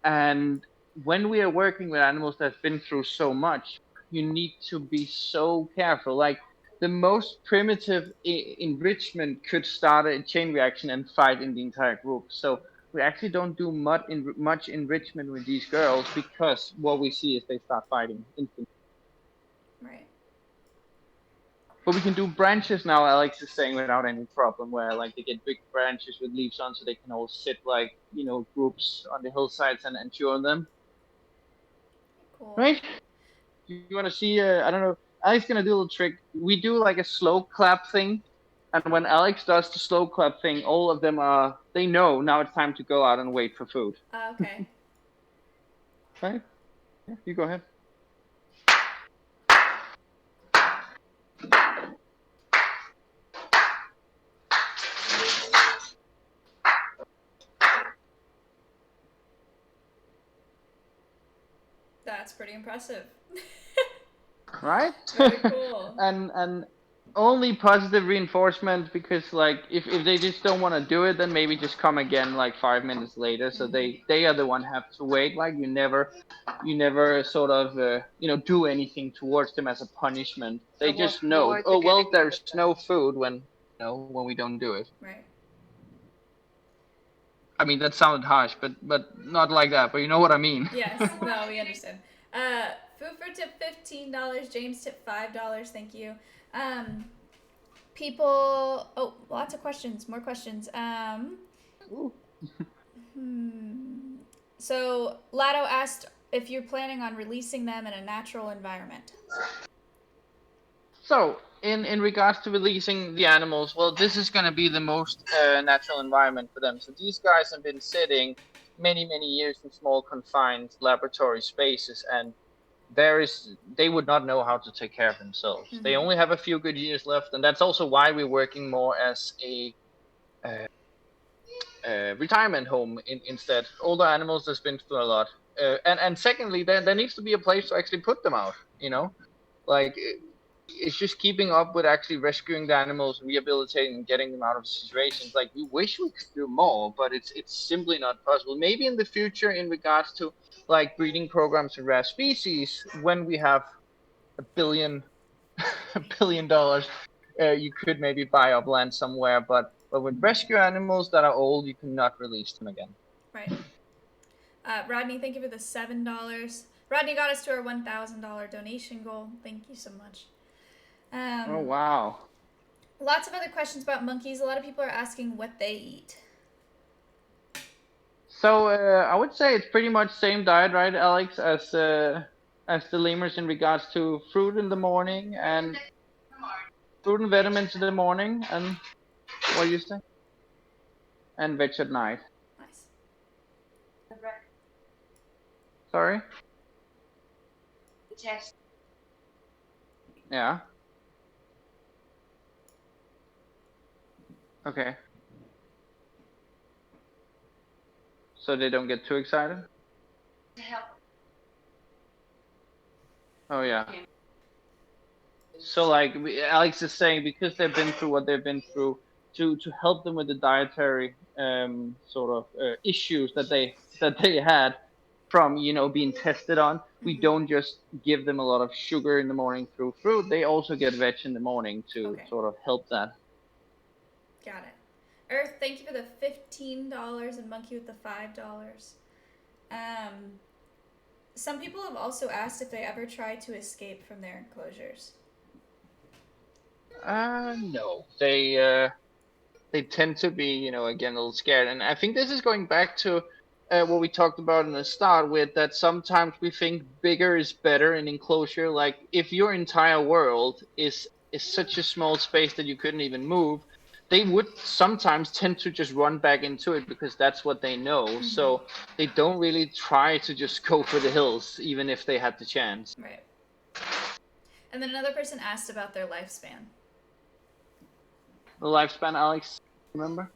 And when we are working with animals that's been through so much, you need to be so careful. Like the most primitive enrichment could start a chain reaction and fight in the entire group. So we actually don't do much enrichment with these girls because what we see is they start fighting instantly. Right. But we can do branches now, Alex is saying, without any problem, where like they get big branches with leaves on so they can all sit like, you know, groups on the hillsides and chew on them. Cool. Right? You want to see, I don't know, Alex is going to do a little trick. We do like a slow clap thing. And when Alex does the slow clap thing, all of them they know now it's time to go out and wait for food. Okay. Right? Yeah, you go ahead. That's pretty impressive. Right? Very cool. and only positive reinforcement because like if they just don't want to do it, then maybe just come again like 5 minutes later. So they are the one have to wait. Like you never sort of you know, do anything towards them as a punishment. They just know, oh well, there's no food when, you know, when we don't do it. Right. I mean, that sounded harsh, but not like that. But you know what I mean. Yes. No, we understand. Foofer tip $15. James tip $5. Thank you. People. Oh, lots of questions. More questions. So Lado asked if you're planning on releasing them in a natural environment. So, in regards to releasing the animals, well, this is going to be the most natural environment for them. So these guys have been sitting many years in small confined laboratory spaces, and they would not know how to take care of themselves. They only have a few good years left, and that's also why we're working more as a retirement home instead. Older animals that's been through a lot, and secondly, there needs to be a place to actually put them out. Like it's just keeping up with actually rescuing the animals, rehabilitating, and getting them out of situations. Like we wish we could do more, but it's simply not possible. Maybe in the future, in regards to like breeding programs in rare species, when we have a billion $1 billion, you could maybe buy up land somewhere. But with rescue animals that are old, you cannot release them again. Right. Rodney, thank you for the $7. Rodney got us to our $1,000 donation goal. Thank you so much. Oh wow. Lots of other questions about monkeys. A lot of people are asking what they eat. So I would say it's pretty much same diet, right, Alex, as the lemurs in regards to fruit in the morning and fruit and vitamins in the morning, and what do you say? And veg at night. Nice. Sorry. The test. Yeah. Okay. So they don't get too excited? To help. Oh yeah. So like Alex is saying, because they've been through what they've been through, to help them with the dietary sort of issues that they had from being tested on, we don't just give them a lot of sugar in the morning through fruit. They also get veg in the morning to sort of help that. Got it. Earth, thank you for the $15 and Monkey with the $5. Some people have also asked if they ever try to escape from their enclosures. No. They tend to be, again, a little scared. And I think this is going back to what we talked about in the start, with that sometimes we think bigger is better in enclosure. Like if your entire world is such a small space that you couldn't even move, they would sometimes tend to just run back into it because that's what they know. So they don't really try to just go for the hills, even if they had the chance. Right. And then another person asked about their lifespan. The lifespan, Alex, remember?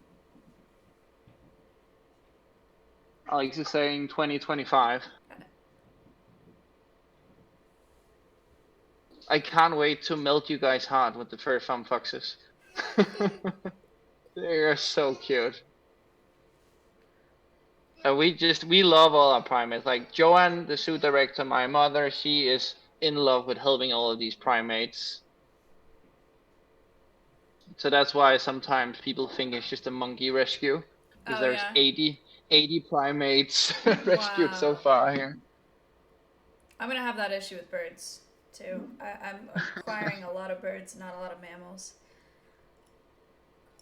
Alex is saying 2025. I can't wait to melt you guys' heart with the fur farm foxes. They are so cute. We love all our primates. Like Joanne, the zoo director, my mother, she is in love with helping all of these primates. So that's why sometimes people think it's just a monkey rescue, because there's 80 primates rescued so far here. I'm gonna have that issue with birds too. I'm acquiring a lot of birds, not a lot of mammals.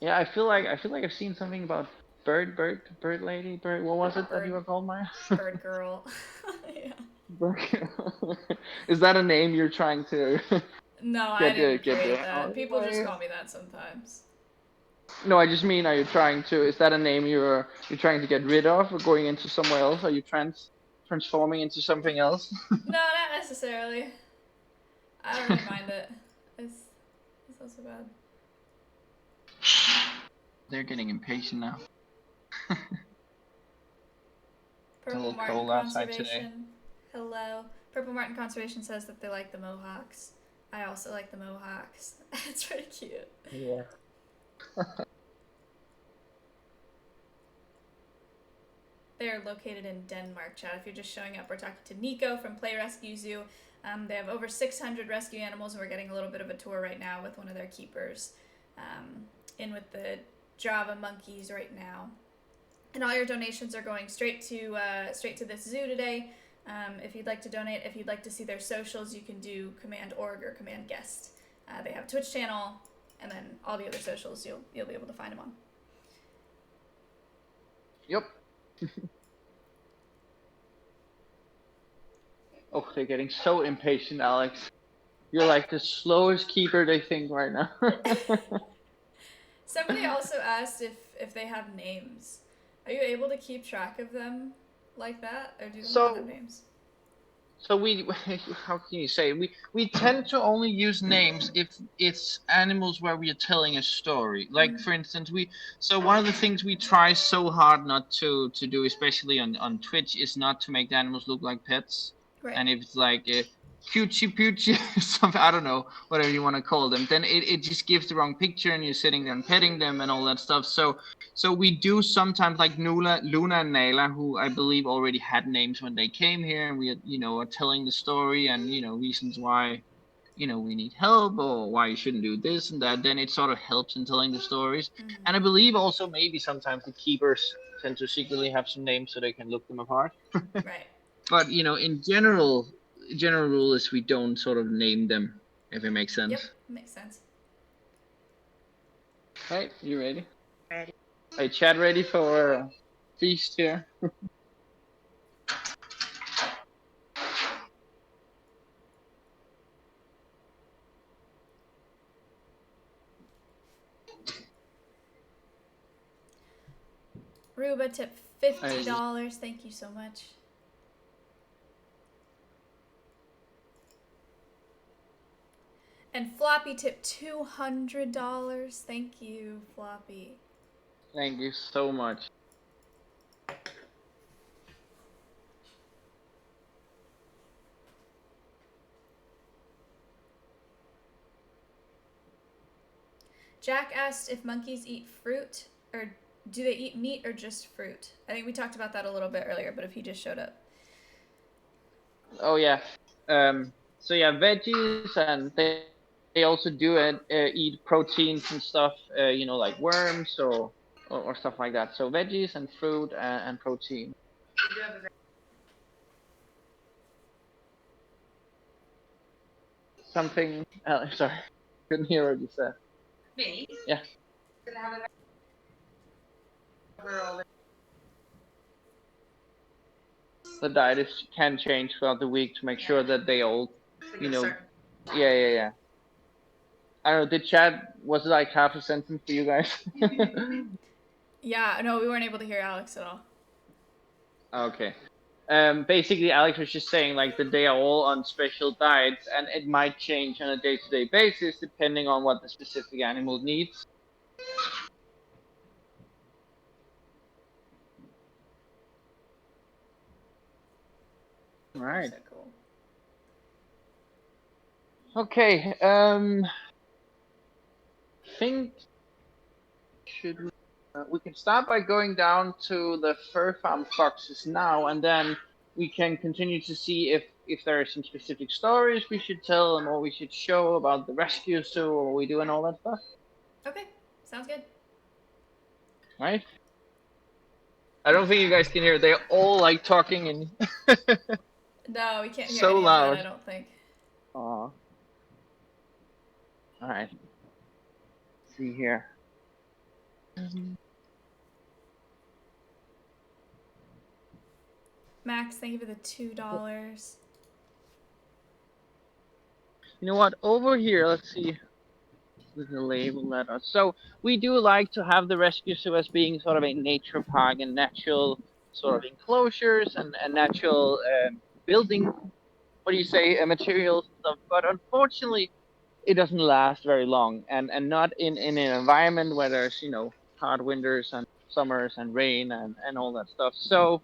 Yeah, I feel like I've seen something about bird lady, bird. What was it that you were called, Maya? Bird girl. Yeah. Bird girl. Is that a name you're trying to? No, I didn't create that. People just call me that sometimes. No, I just mean, are you trying to? Is that a name you're trying to get rid of, or going into somewhere else? Are you transforming into something else? No, not necessarily. I don't really mind it. It's not so bad. They're getting impatient now. Purple Martin Conservation. Hello. Purple Martin Conservation says that they like the Mohawks. I also like the Mohawks. It's pretty cute. Yeah. They are located in Denmark, Chad. If you're just showing up, we're talking to Niko from Play Rescue Zoo. They have over 600 rescue animals, and we're getting a little bit of a tour right now with one of their keepers in with the Java monkeys right now. And all your donations are going straight to this zoo today. If you'd like to donate, if you'd like to see their socials, you can do Command Org or Command Guest. They have a Twitch channel, and then all the other socials you'll be able to find them on. Yep. Oh, they're getting so impatient, Alex. You're like the slowest keeper they think right now. Somebody also asked if they have names. Are you able to keep track of them like that, or do they not have names? So we, how can you say, we tend to only use names if it's animals where we are telling a story. Like for instance, so one of the things we try so hard not to do, especially on Twitch, is not to make the animals look like pets. Right. And if it's like a cutesy poochie something, I don't know, whatever you want to call them, then it just gives the wrong picture, and you're sitting there and petting them and all that stuff. So we do sometimes, like Nula, Luna and Naila, who I believe already had names when they came here, and we are telling the story, and reasons why we need help, or why you shouldn't do this and that. Then it sort of helps in telling the stories. And I believe also maybe sometimes the keepers tend to secretly have some names so they can look them apart. Right. But in general rule is we don't sort of name them, if it makes sense. Yep. Makes sense. Right, you ready? Ready. Hey, chat, ready for feast here? Ruba tip $50. Thank you so much. And Floppy tip $200. Thank you, Floppy. Thank you so much. Jack asked if monkeys eat fruit, or do they eat meat or just fruit? I think we talked about that a little bit earlier, but if he just showed up. Oh yeah. So yeah, veggies, and they also do eat proteins and stuff. Like worms or stuff like that. So veggies and fruit and protein. Something. Sorry, couldn't hear what you said. Me? Yeah. Gonna have a girl. The diet can change throughout the week to make sure that they all, yeah. I don't know. Did Chad, was it like half a sentence for you guys? Yeah, no, we weren't able to hear Alex at all. Okay. Basically, Alex was just saying like that they are all on special diets, and it might change on a day-to-day basis depending on what the specific animal needs. All right. So cool. Okay. Think we can start by going down to the fur farm foxes now, and then we can continue to see if there are some specific stories we should tell and what we should show about the rescue zoo, or what we do and all that stuff. Okay, sounds good. Right? I don't think you guys can hear. They're all like talking and No, we can't hear so any loud. of that, I don't think. Aw. All right. Let's see here. Max, thank you for the $2. You know what? Over here, let's see. With the label letter. So we do like to have the rescue zoo as being sort of a nature park and natural sort of enclosures and natural building. What do you say? Materials and stuff. But unfortunately, it doesn't last very long, and not in an environment where there's hard winters and summers and rain and all that stuff. So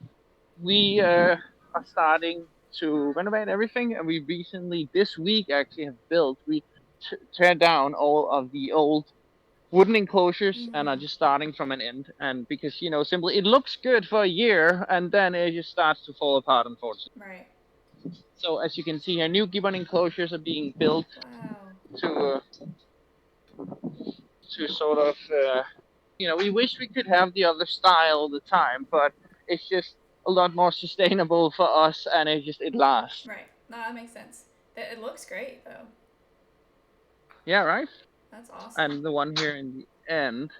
we are starting to renovate everything, and we recently this week actually have built. We tear down all of the old wooden enclosures and are just starting from an end. And because simply it looks good for a year, and then it just starts to fall apart, unfortunately. Right. So as you can see here, new gibbon enclosures are being built. Wow. To sort of we wish we could have the other style all the time, but it's just a lot more sustainable for us, and it lasts. Right. No, that makes sense. It looks great, though. Yeah, right. That's awesome. And the one here in the end,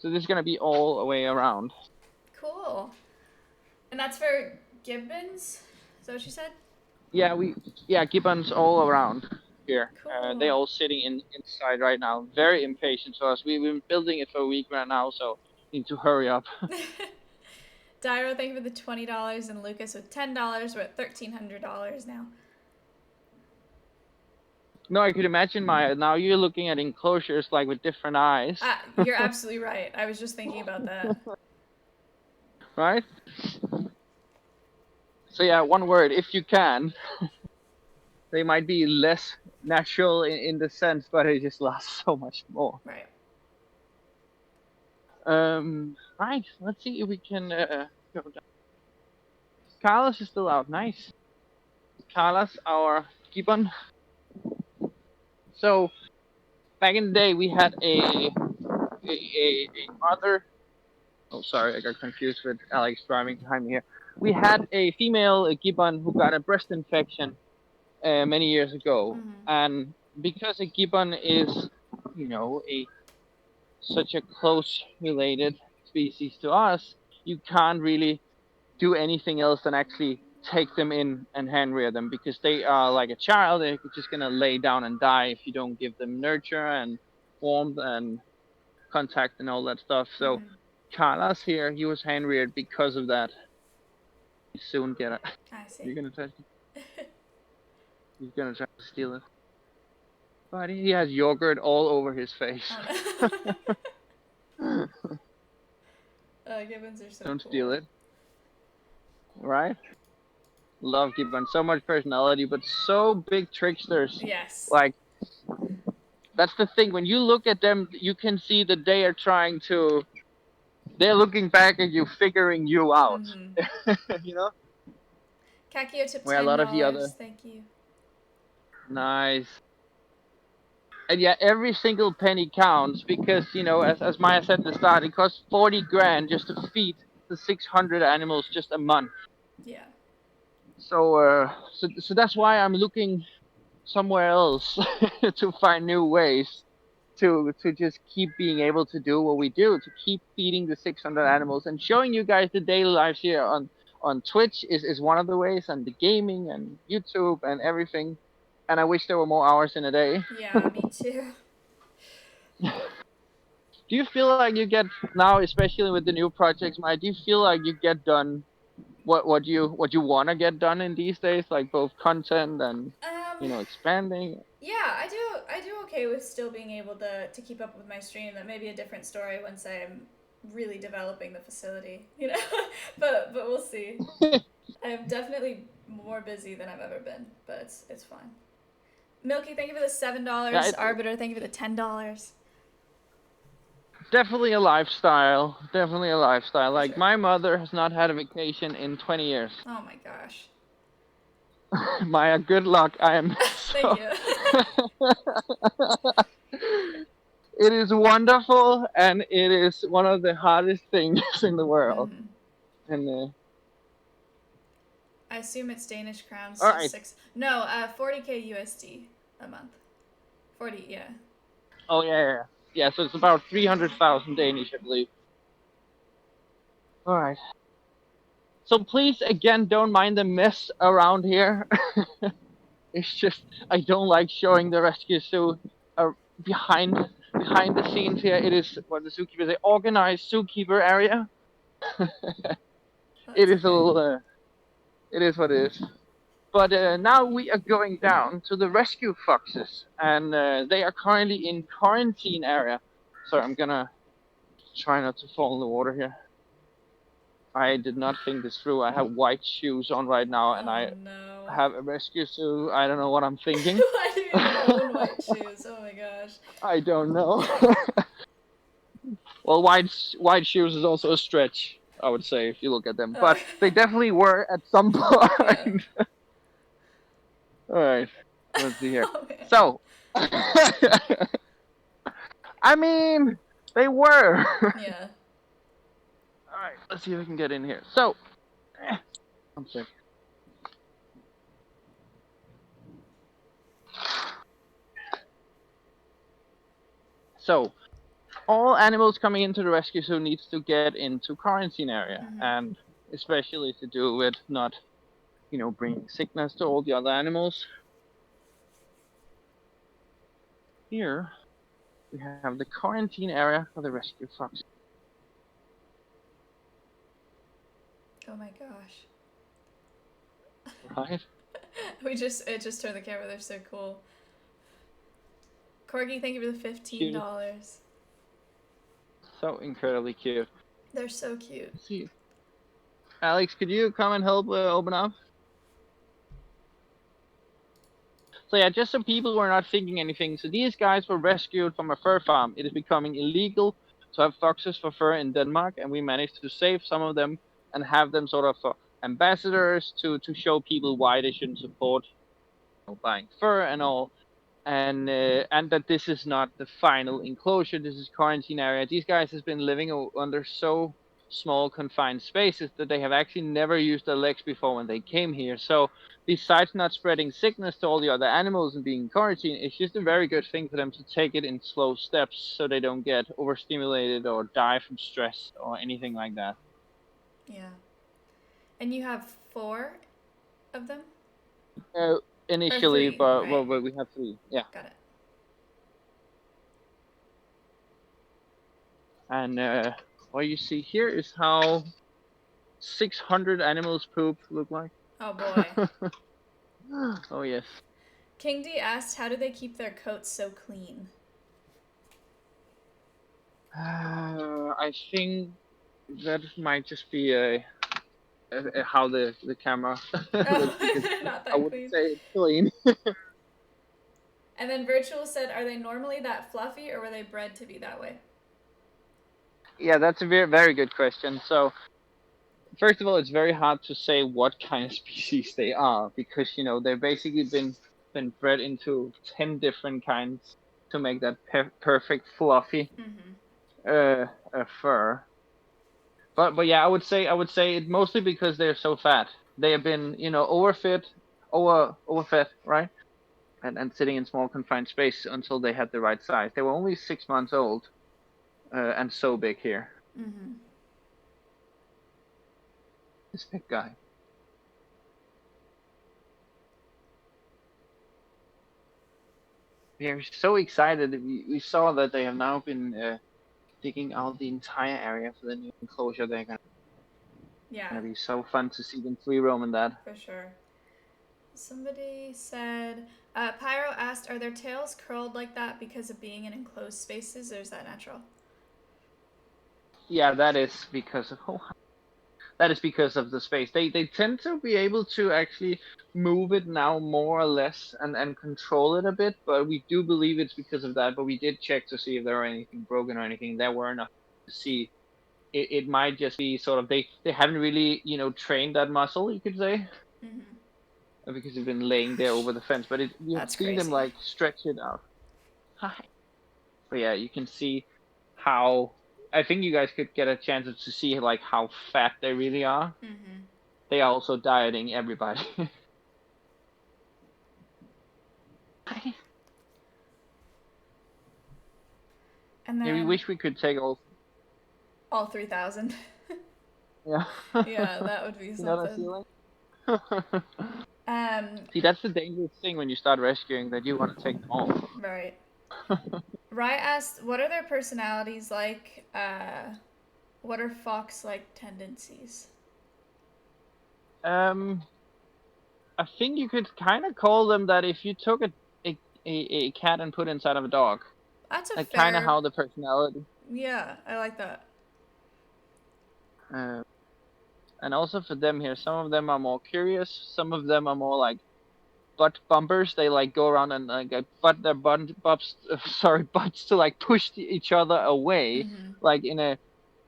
so this is gonna be all the way around. Cool. And that's for gibbons? Is that what you said? Yeah, gibbons all around here. Cool. They all sitting inside right now, very impatient for us. We've been building it for a week right now, so need to hurry up. Dyro, thank you for the $20, and Lucas with $10. We're at $1,300 now. No, I could imagine, Maya. Now you're looking at enclosures like with different eyes, You're absolutely right. I was just thinking about that. right? So yeah, one word, if you can. They might be less natural in the sense, but it just lasts so much more. Right. Right. Let's see if we can go down. Carlos is still out. Nice. Carlos, our gibbon. So back in the day, we had a mother. Oh, sorry, I got confused with Alex driving behind me here. We had a female gibbon who got a breast infection many years ago, and because a gibbon is, a such a close related species to us, you can't really do anything else than actually take them in and hand rear them, because they are like a child. They're just gonna lay down and die if you don't give them nurture and warmth and contact and all that stuff. So Carlos here, he was hand reared because of that. He's soon get it. I see. You're gonna touch it. He's gonna try to steal it. But he has yogurt all over his face. Oh, no. Gibbons are so Don't cool. steal it. Right? Love gibbons. So much personality, but so big tricksters. Yes. Like, that's the thing. When you look at them, you can see that they are trying to. They're looking back at you, figuring you out. You know? Kakio tip $10. Where a lot of the other. Thank you. Nice. And yeah, every single penny counts, because, as Maya said at the start, it costs 40 grand just to feed the 600 animals just a month. Yeah. So that's why I'm looking somewhere else to find new ways to just keep being able to do what we do, to keep feeding the 600 animals and showing you guys the daily lives here on Twitch is one of the ways, and the gaming and YouTube and everything. And I wish there were more hours in a day. Yeah, me too. Do you feel like you get now, especially with the new projects, Maya, do you feel like you get done what you want to get done in these days, like both content and expanding? Yeah, I do okay with still being able to keep up with my stream. That may be a different story once I'm really developing the facility, but we'll see. I'm definitely more busy than I've ever been, but it's fine. Milky, thank you for the $7. Yeah, Arbiter, thank you for the $10. Definitely a lifestyle. Like, sure. my mother has not had a vacation in 20 years. Oh my gosh. Maya, good luck. I am. Thank you. It is wonderful, and it is one of the hardest things in the world. And I assume it's Danish crowns. All right. 40K USD a month. 40, yeah. Oh yeah. Yeah, so it's about 300,000 Danish, I believe. All right. So please, again, don't mind the mess around here. It's just I don't like showing the rescue zoo behind the scenes here. It is what the zookeeper say, organized zookeeper area. It is a little. It is what it is. But now we are going down to the rescue foxes, and they are currently in quarantine area. Sorry, I'm gonna try not to fall in the water here. I did not think this through. I have white shoes on right now, and I have a rescue suit. I don't know what I'm thinking. Why do you even own white shoes? Oh my gosh. I don't know. Well, white shoes is also a stretch, I would say, if you look at them. But they definitely were at some point. Yeah. All right, let's see here. So, I mean, they were. Yeah. All right, let's see if I can get in here. So, one sec. So, all animals coming into the rescue zoo needs to get into quarantine area, and especially to do with not, bringing sickness to all the other animals. Here, we have the quarantine area for the rescue fox. Oh my gosh. Right? It just turned the camera. They're so cool. Corgi, thank you for the $15. So incredibly cute. They're so cute. Let's see. Alex, could you come and help open up? So yeah, just so people were not thinking anything. So these guys were rescued from a fur farm. It is becoming illegal to have foxes for fur in Denmark, and we managed to save some of them and have them sort of ambassadors to show people why they shouldn't support buying fur and all. And that this is not the final enclosure. This is quarantine area. These guys has been living under so small confined spaces that they have actually never used their legs before when they came here. So besides not spreading sickness to all the other animals and being quarantined, it's just a very good thing for them to take it in slow steps so they don't get overstimulated or die from stress or anything like that. Yeah. And you have 4 of them? Initially, Or 3, but right? well, we have 3. Yeah. Got it. And what you see here is how 600 animals poop look like. Oh boy. Oh yes. King D asked, how do they keep their coats so clean? I think that might just be how the camera looks, because They're not I that wouldn't clean. say it's clean. And then Virtual said, are they normally that fluffy or were they bred to be that way? Yeah, that's a very, very good question. So first of all, it's very hard to say what kind of species they are, because they've basically been bred into 10 different kinds to make that perfect fluffy fur. But yeah, I would say it mostly because they're so fat. They have been overfed, right? And sitting in small confined space until they had the right size. They were only 6 months old, and so big here. This big guy. We are so excited. We saw that they have now been digging out the entire area for the new enclosure. They're gonna be so fun to see them free roam in that. For sure. Somebody said, Pyro asked, are their tails curled like that because of being in enclosed spaces, or is that natural? Yeah, that is because of the space. They tend to be able to actually move it now more or less and control it a bit, but we do believe it's because of that. But we did check to see if there were anything broken or anything. There were enough to see. It might just be sort of they haven't really trained that muscle, you could say, because they've been laying there over the fence. But we have That's seen them crazy. like stretch it out. Hi. But yeah, you can see how. I think you guys could get a chance to see like how fat they really are. They are also dieting everybody. And then Yeah, we wish we could take all 3,000. Yeah. Yeah, that would be You know that something. feeling? See, that's the dangerous thing when you start rescuing, that you want to take them all. Right. Rye asked, what are their personalities like? What are fox-like tendencies? I think you could kind of call them that if you took a cat and put it inside of a dog. That's a Like fair... kind of how the personality. Yeah, I like that. And also for them here, some of them are more curious. Some of them are more like butt bumpers. They like go around and like butt their butts to like push each other away, like in a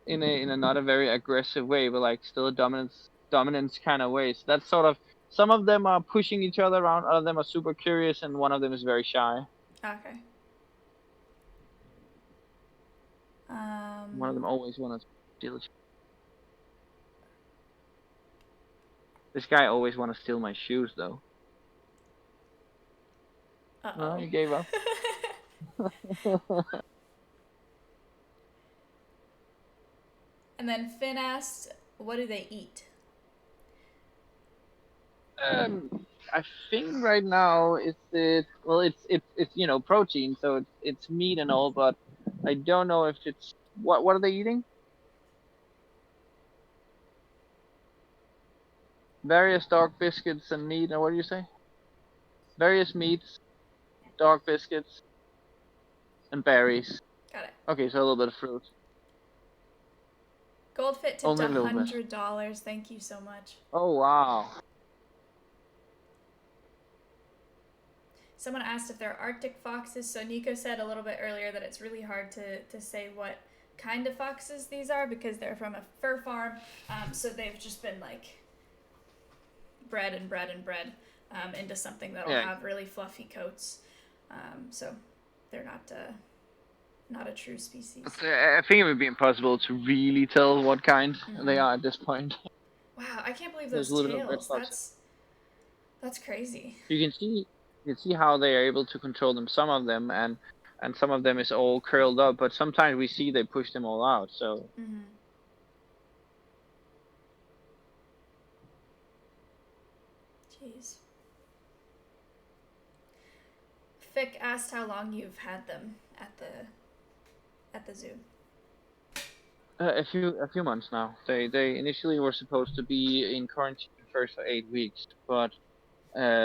not a very aggressive way, but like still a dominance kind of way. So that's sort of, some of them are pushing each other around, other of them are super curious, and one of them is very shy. Okay. One of them always wants to steal. This guy always wants to steal my shoes though. Uh-oh. He gave up. And then Finn asked, what do they eat? I think right now it's protein, so it's meat and all, but I don't know if it's what are they eating? various dog biscuits and meat. And what do you say? Various meats, dog biscuits, and berries. Got it. Okay, so a little bit of fruit. Goldfit tipped Only a little bit. $100. Thank you so much. Oh wow. Someone asked if they're Arctic foxes. So Niko said a little bit earlier that it's really hard to say what kind of foxes these are because they're from a fur farm. So they've just been like bred into something that'll have really fluffy coats. So they're not a true species. I think it would be impossible to really tell what kind they are at this point. Wow, I can't believe There's those a little bit of red tails. fox. That's crazy. You can see how they are able to control them. Some of them and some of them is all curled up, but sometimes we see they push them all out. So. Jeez. Fick asked how long you've had them at the zoo. A few months now. They initially were supposed to be in quarantine first for 8 weeks, but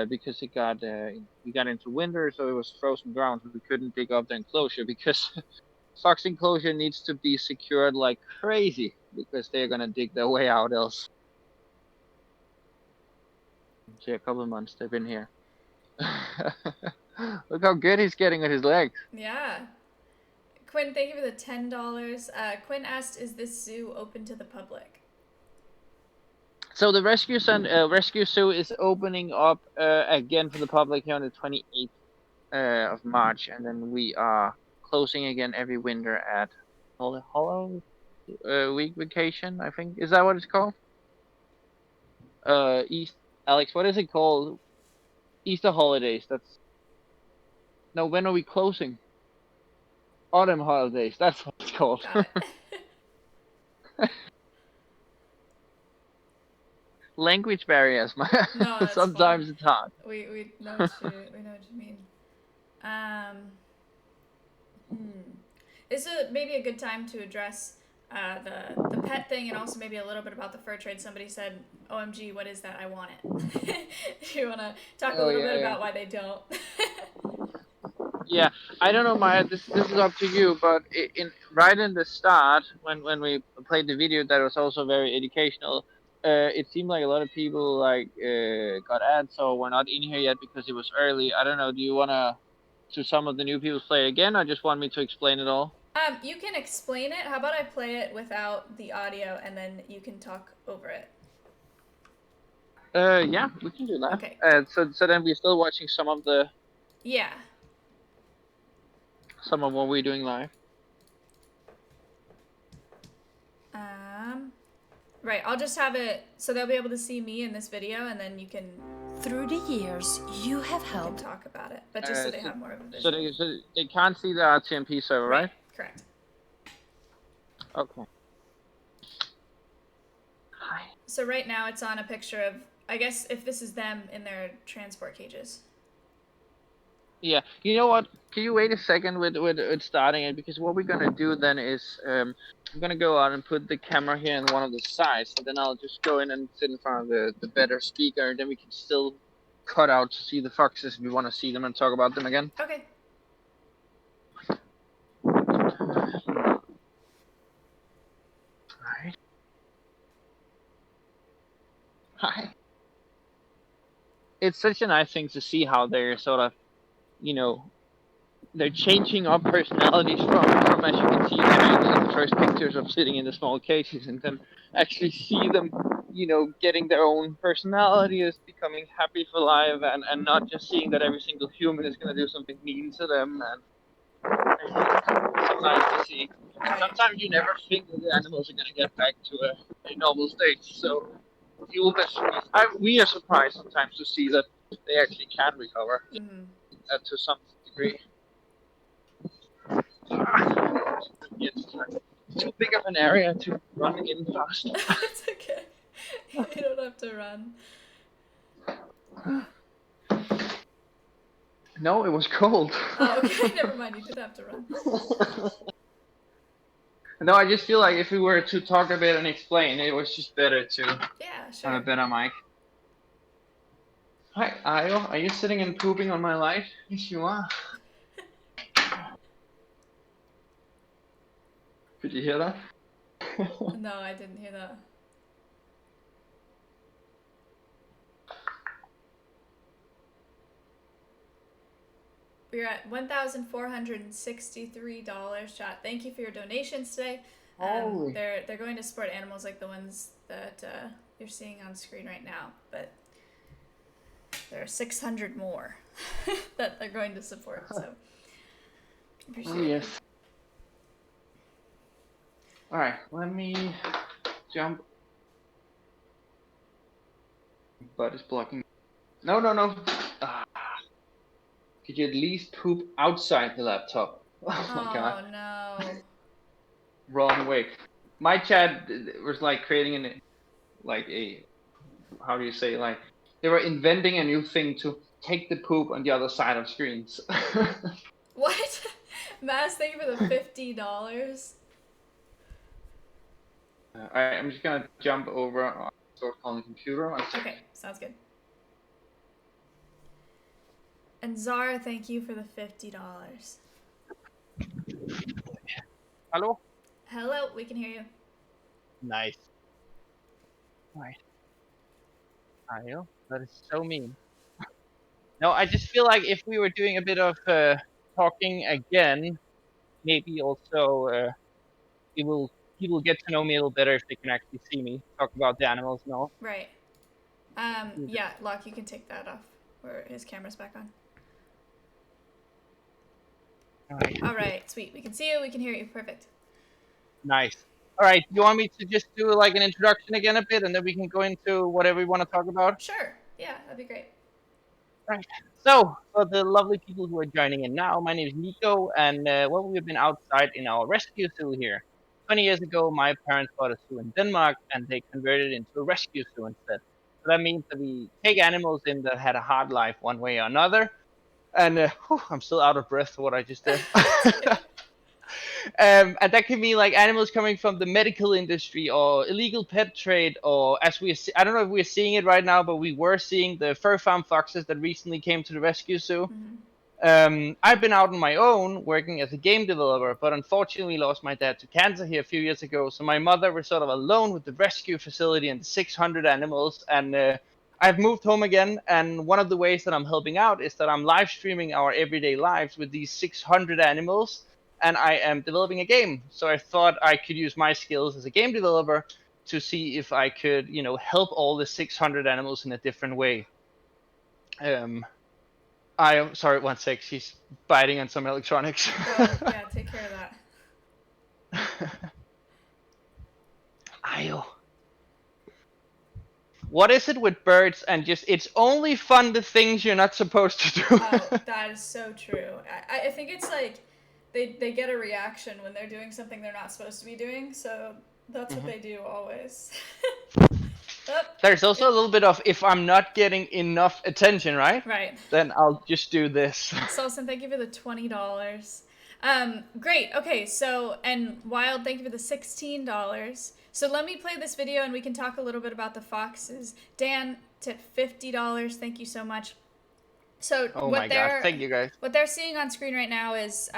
because we got into winter, so it was frozen ground. We couldn't dig up the enclosure because fox enclosure needs to be secured like crazy because they're gonna dig their way out else. So a couple of months they've been here. Look how good he's getting with his legs. Yeah. Quinn, thank you for the $10. Quinn asked, "Is this zoo open to the public?" So the rescue zoo is opening up again for the public here on the 28th of March, and then we are closing again every winter at Hollow Week Vacation. I think is that what it's called? Alex, what is it called? Easter holidays. When are we closing? Autumn holidays. That's what it's called. Got it. Language barriers, No, sometimes fine. it's hard. We know what you mean. This is maybe a good time to address the pet thing and also maybe a little bit about the fur trade. Somebody said, "OMG, what is that? I want it." Do you want to talk a little bit about why they don't? Yeah, I don't know, Maya. This is up to you. But right in the start, when we played the video, that was also very educational. It seemed like a lot of people got ads or were not in here yet because it was early. I don't know. Do you wanna to some of the new people play again, or just want me to explain it all? You can explain it. How about I play it without the audio and then you can talk over it? Yeah, we can do that. Okay. So then we're still watching some of what we're doing live. Right, I'll just have it so they'll be able to see me in this video and then you can Through the years, you have can helped. talk about it, but just so they have more of a So visual. so they can't see the RTMP server, right? Correct. Okay. Hi. So right now it's on a picture of, I guess if this is them in their transport cages. Yeah, you know what? Can you wait a second with starting it? Because what we're gonna do then is I'm gonna go out and put the camera here in one of the sides, and then I'll just go in and sit in front of the better speaker, and then we can still cut out to see the foxes if we want to see them and talk about them again. Okay. Hi. Hi. It's such a nice thing to see how they're sort of, they're changing up personalities from as you can see in the first pictures of sitting in the small cages, and then actually see them, getting their own personalities, becoming happy for life, and not just seeing that every single human is going to do something mean to them. And it's so nice to see. Sometimes you never think that the animals are going to get back to a normal state. So you'll be surprised. We are surprised sometimes to see that they actually can recover to some degree. It's too big of an area to run in fast. It's okay. You don't have to run. No, it was cold. Oh, okay. Never mind. You did have to run. No, I just feel like if we were to talk a bit and explain, it was just better to Yeah, sure. have a better mic. Hi, Ayo. Are you sitting and pooping on my light? Yes, you are. Could you hear that? No, I didn't hear that. We're at $1,463, chat. Thank you for your donations today. Holy. They're going to support animals like the ones that you're seeing on screen right now, but there are 600 more that they're going to support. So appreciate Oh yes. All right, let me jump. Butt is blocking. No, no, no. Ah. Could you at least poop outside the laptop? Oh my god. Oh no. Wrong way. My chat was like creating a how do you say, like they were inventing a new thing to take the poop on the other side of screens. What? Mass, thank you for the $50. Alright, I'm just gonna jump over on source calling computer. Okay, sounds good. And Zara, thank you for the $50. Hello? Hello, we can hear you. Nice. Right. Ayo, that is so mean. No, I just feel like if we were doing a bit of talking again, maybe also people get to know me a little better if they can actually see me talk about the animals and all. Right. Yeah, Locke, you can take that off. Where his camera's back on. Alright, Alright, sweet. We can see you, we can hear you. Perfect. nice. Alright, you want me to just do like an introduction again a bit and then we can go into whatever we want to talk about? Sure. Yeah, that'd be great. Right. So, for the lovely people who are joining in now, my name is Niko, and well, we've been outside in our rescue zoo here. 20 years ago, my parents bought a zoo in Denmark, and they converted it into a rescue zoo instead. So that means that we take animals in that had a hard life one way or another. And I'm still out of breath for what I just did. And that can mean like animals coming from the medical industry or illegal pet trade, or as I don't know if we're seeing it right now, but we were seeing the fur farm foxes that recently came to the rescue zoo. I've been out on my own working as a game developer, but unfortunately lost my dad to cancer here a few years ago. So my mother was sort of alone with the rescue facility and the 600 animals. And I've moved home again. And one of the ways that I'm helping out is that I'm live streaming our everyday lives with these 600 animals. And I am developing a game. So I thought I could use my skills as a game developer to see if I could, help all the 600 animals in a different way. I'm sorry, 1 sec. She's biting on some electronics. Yeah, take care of that. Ayo. What is it with birds and just it's only fun the things you're not supposed to do? Oh, that is so true. I think it's like they get a reaction when they're doing something they're not supposed to be doing, so that's what they do always. There's also a little bit of if I'm not getting enough attention, right? Right. Then I'll just do this. Solson, thank you for the $20. Great. Okay, so and Wild, thank you for the $16. So let me play this video and we can talk a little bit about the foxes. Dan tipped $50. Thank you so much. So oh my god, thank you guys. What they're seeing on screen right now is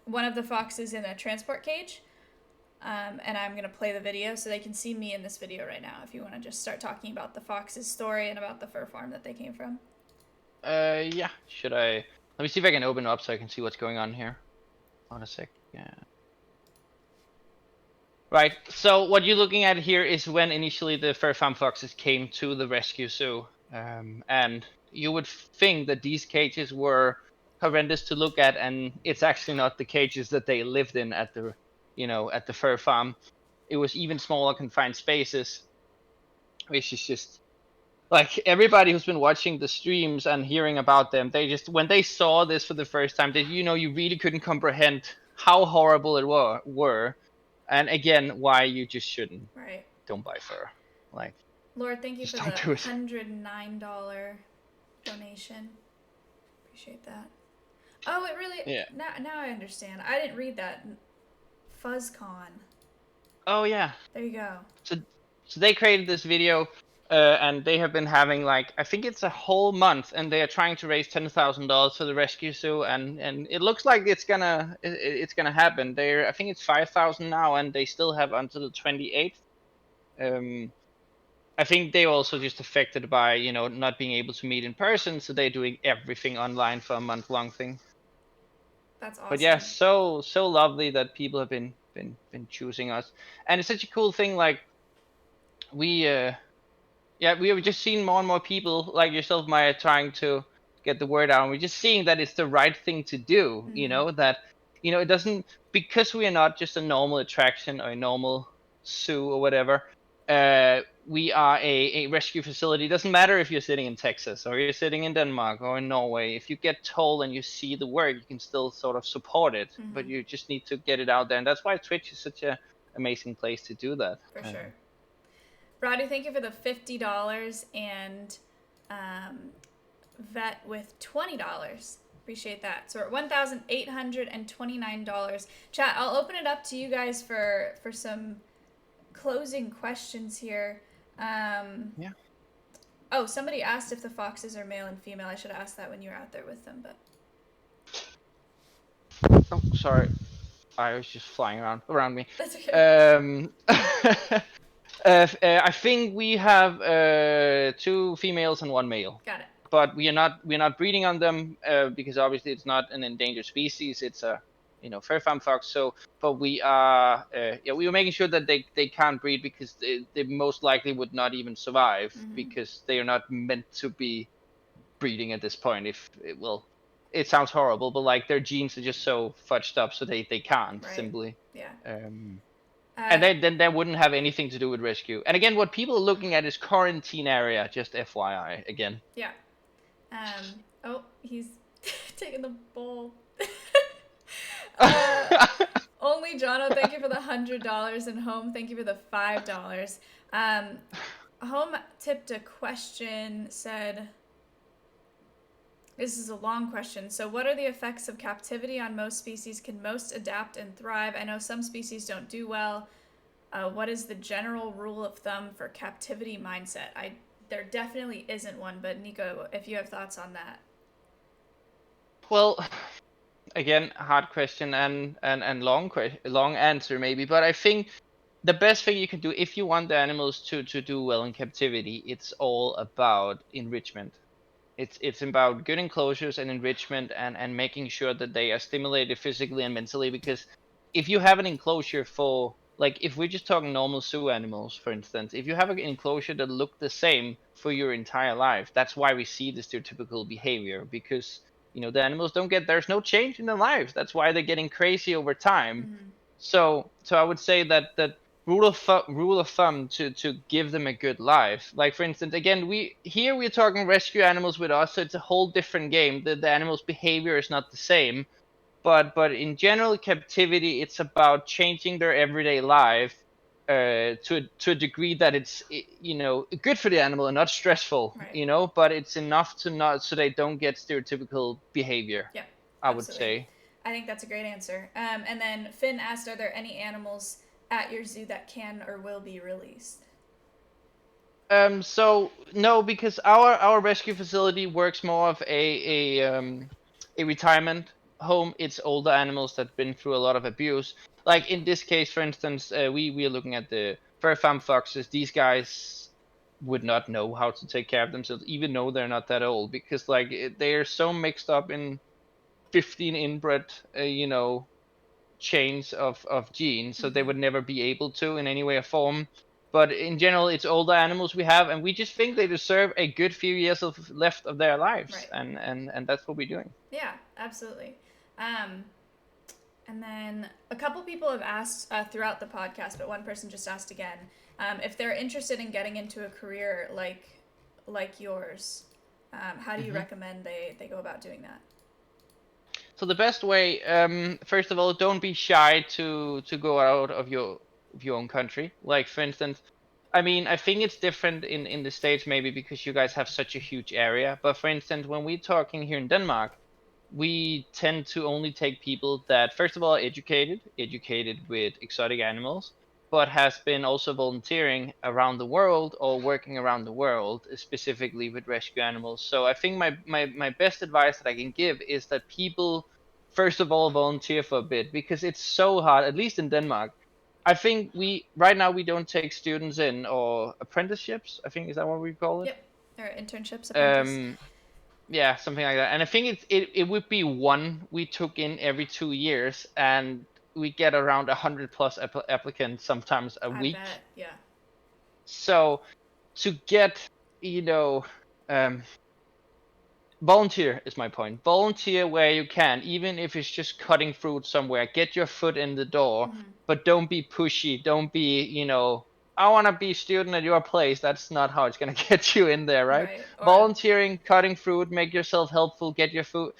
one of the foxes in a transport cage. And I'm going to play the video so they can see me in this video right now if you want to just start talking about the fox's story and about the fur farm that they came from. Yeah. Should I? Let me see if I can open up so I can see what's going on here. Hold on a sec. Yeah. Right, so what you're looking at here is when initially the fur farm foxes came to the rescue zoo. And you would think that these cages were horrendous to look at, and it's actually not the cages that they lived in at the, at the fur farm. It was even smaller confined spaces, which is just like everybody who's been watching the streams and hearing about them, they just when they saw this for the first time, you really couldn't comprehend how horrible it were. And again, why you just shouldn't. Right. Don't buy fur. Like, Lord, thank you for the $109 donation. Appreciate that. Oh, it really. Yeah. Now I understand. I didn't read that. FuzzCon. Oh yeah. There you go. So they created this video and they have been having like I think it's a whole month, and they are trying to raise $10,000 for the rescue zoo, and it looks like it's gonna happen. I think it's 5,000 now, and they still have until the 28th. I think they also just affected by not being able to meet in person, so they're doing everything online for a month-long thing. That's awesome. But yeah, so lovely that people have been choosing us, and it's such a cool thing. Like we we have just seen more and more people like yourself, Maya, trying to get the word out. And we're just seeing that it's the right thing to do. That it doesn't, because we are not just a normal attraction or a normal zoo or whatever. We are a rescue facility. It doesn't matter if you're sitting in Texas or you're sitting in Denmark or in Norway. If you get told and you see the work, you can still sort of support it. But you just need to get it out there, and that's why Twitch is such a amazing place to do that. For sure. Brady, thank you for the $50 and vet with $20. Appreciate that. So we're at $1,829. Chat, I'll open it up to you guys for some closing questions here. Yeah. Oh, somebody asked if the foxes are male and female. I should have asked that when you were out there with them, but. Oh, sorry. I was just flying around me. That's okay. I think we have 2 females and 1 male. Got it. But we're not breeding on them because obviously it's not an endangered species. It's a fur farm fox. So, but we are we were making sure that they can't breed because they most likely would not even survive because they are not meant to be breeding at this point. It sounds horrible, but like their genes are just so fudged up, so they can't simply. Yeah. And then that wouldn't have anything to do with rescue. And again, what people are looking at is quarantine area, just FYI again. Yeah. Oh, he's taking the bowl. Only Jono, thank you for the $100, and Home, thank you for the $5. Home tipped a question, said, this is a long question. So what are the effects of captivity on most species? Can most adapt and thrive? I know some species don't do well. What is the general rule of thumb for captivity mindset? There definitely isn't one, but Niko, if you have thoughts on that. Well, again, hard question and long answer maybe, but I think the best thing you can do if you want the animals to do well in captivity, it's all about enrichment. It's about good enclosures and enrichment and making sure that they are stimulated physically and mentally, because if you have an enclosure for, like, if we're just talking normal zoo animals, for instance, if you have an enclosure that look the same for your entire life, that's why we see the stereotypical behavior, because the animals there's no change in their lives. That's why they're getting crazy over time. So I would say that rule of thumb to give them a good life. Like, for instance, again, we're talking rescue animals with us, so it's a whole different game. The animal's behavior is not the same, but in general captivity, it's about changing their everyday life to a degree that it's good for the animal and not stressful. Right. But it's enough to not, so they don't get stereotypical behavior. Yeah, I absolutely. would say. I think that's a great answer. And then Finn asked, are there any animals at your zoo that can or will be released? So no, because our rescue facility works more of a retirement home. It's older animals that've been through a lot of abuse. Like in this case, for instance, we are looking at the fur farm foxes. These guys would not know how to take care of themselves, even though they're not that old, because like they are so mixed up in 15 inbred, chains of genes, so they would never be able to in any way or form. But in general, it's older animals we have, and we just think they deserve a good few years left of their lives. Right. And that's what we're doing. Yeah, absolutely. And then a couple people have asked throughout the podcast, but one person just asked again, if they're interested in getting into a career like yours, how do you recommend they go about doing that? So the best way, first of all, don't be shy to go out of your own country. Like, for instance, I mean, I think it's different in the States maybe because you guys have such a huge area. But for instance, when we're talking here in Denmark, we tend to only take people that, first of all, are educated with exotic animals, but has been also volunteering around the world or working around the world, specifically with rescue animals. So I think my best advice that I can give is that people, first of all, volunteer for a bit, because it's so hard, at least in Denmark. I think right now we don't take students in, or apprenticeships, I think, is that what we call it? Yep. Or internships, apprentice. Yeah, something like that. And I think it would be one we took in every 2 years, and we get around 100 plus applicants sometimes a I week. bet. Yeah. So to get, you know, volunteer is my point. Volunteer where you can, even if it's just cutting fruit somewhere. Get your foot in the door, but don't be pushy. Don't be, I want to be a student at your place. That's not how it's gonna get you in there, right? Right. Or Volunteering, cutting fruit, make yourself helpful. Get your foot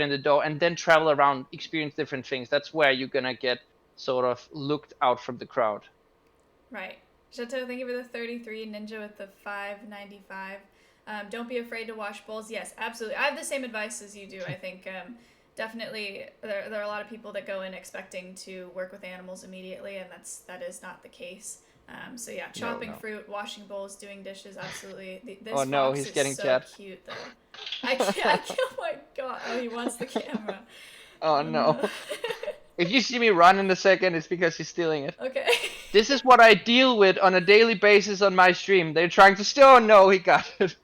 in the door, and then travel around, experience different things. That's where you're gonna get sort of looked out from the crowd. right. Chateau, thank you for the 33. Ninja with the 5.95. Don't be afraid to wash bowls. Yes, absolutely. I have the same advice as you do. I think definitely there are a lot of people that go in expecting to work with animals immediately, and that is not the case. So yeah, chopping fruit, washing bowls, doing dishes, absolutely. This Oh no, fox he's is getting so chat. cute though. I can't. Oh my god. Oh, he wants the camera. Oh no. If you see me run in a second, it's because he's stealing it. Okay. This is what I deal with on a daily basis on my stream. They're trying to steal. Oh no, he got it.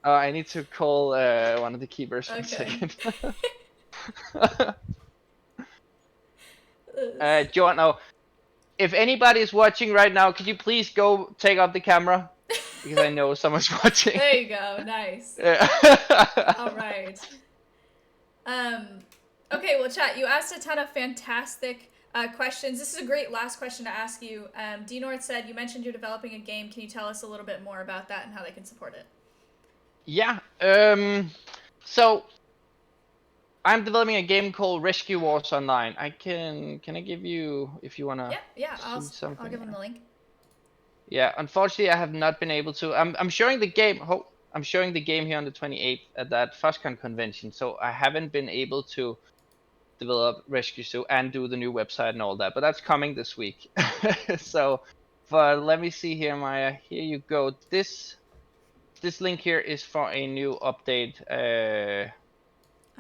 I need to call one of the keepers for a second. Joanna, if anybody is watching right now, could you please go take out the camera? Because I know someone's watching. There you go. Nice. All right. Okay, well, chat, you asked a ton of fantastic questions. This is a great last question to ask you. D North said, you mentioned you're developing a game. Can you tell us a little bit more about that and how they can support it? Yeah. So I'm developing a game called Rescue Wars Online. Can I give you, if you wanna? Yeah. I'll something? give them the link. Yeah. Unfortunately, I have not been able to. I'm showing the game. I'm showing the game here on the 28th at that FOSCON convention. So I haven't been able to develop Rescue Zoo and do the new website and all that. But that's coming this week. So, but let me see here, Maya. Here you go. This link here is for a new update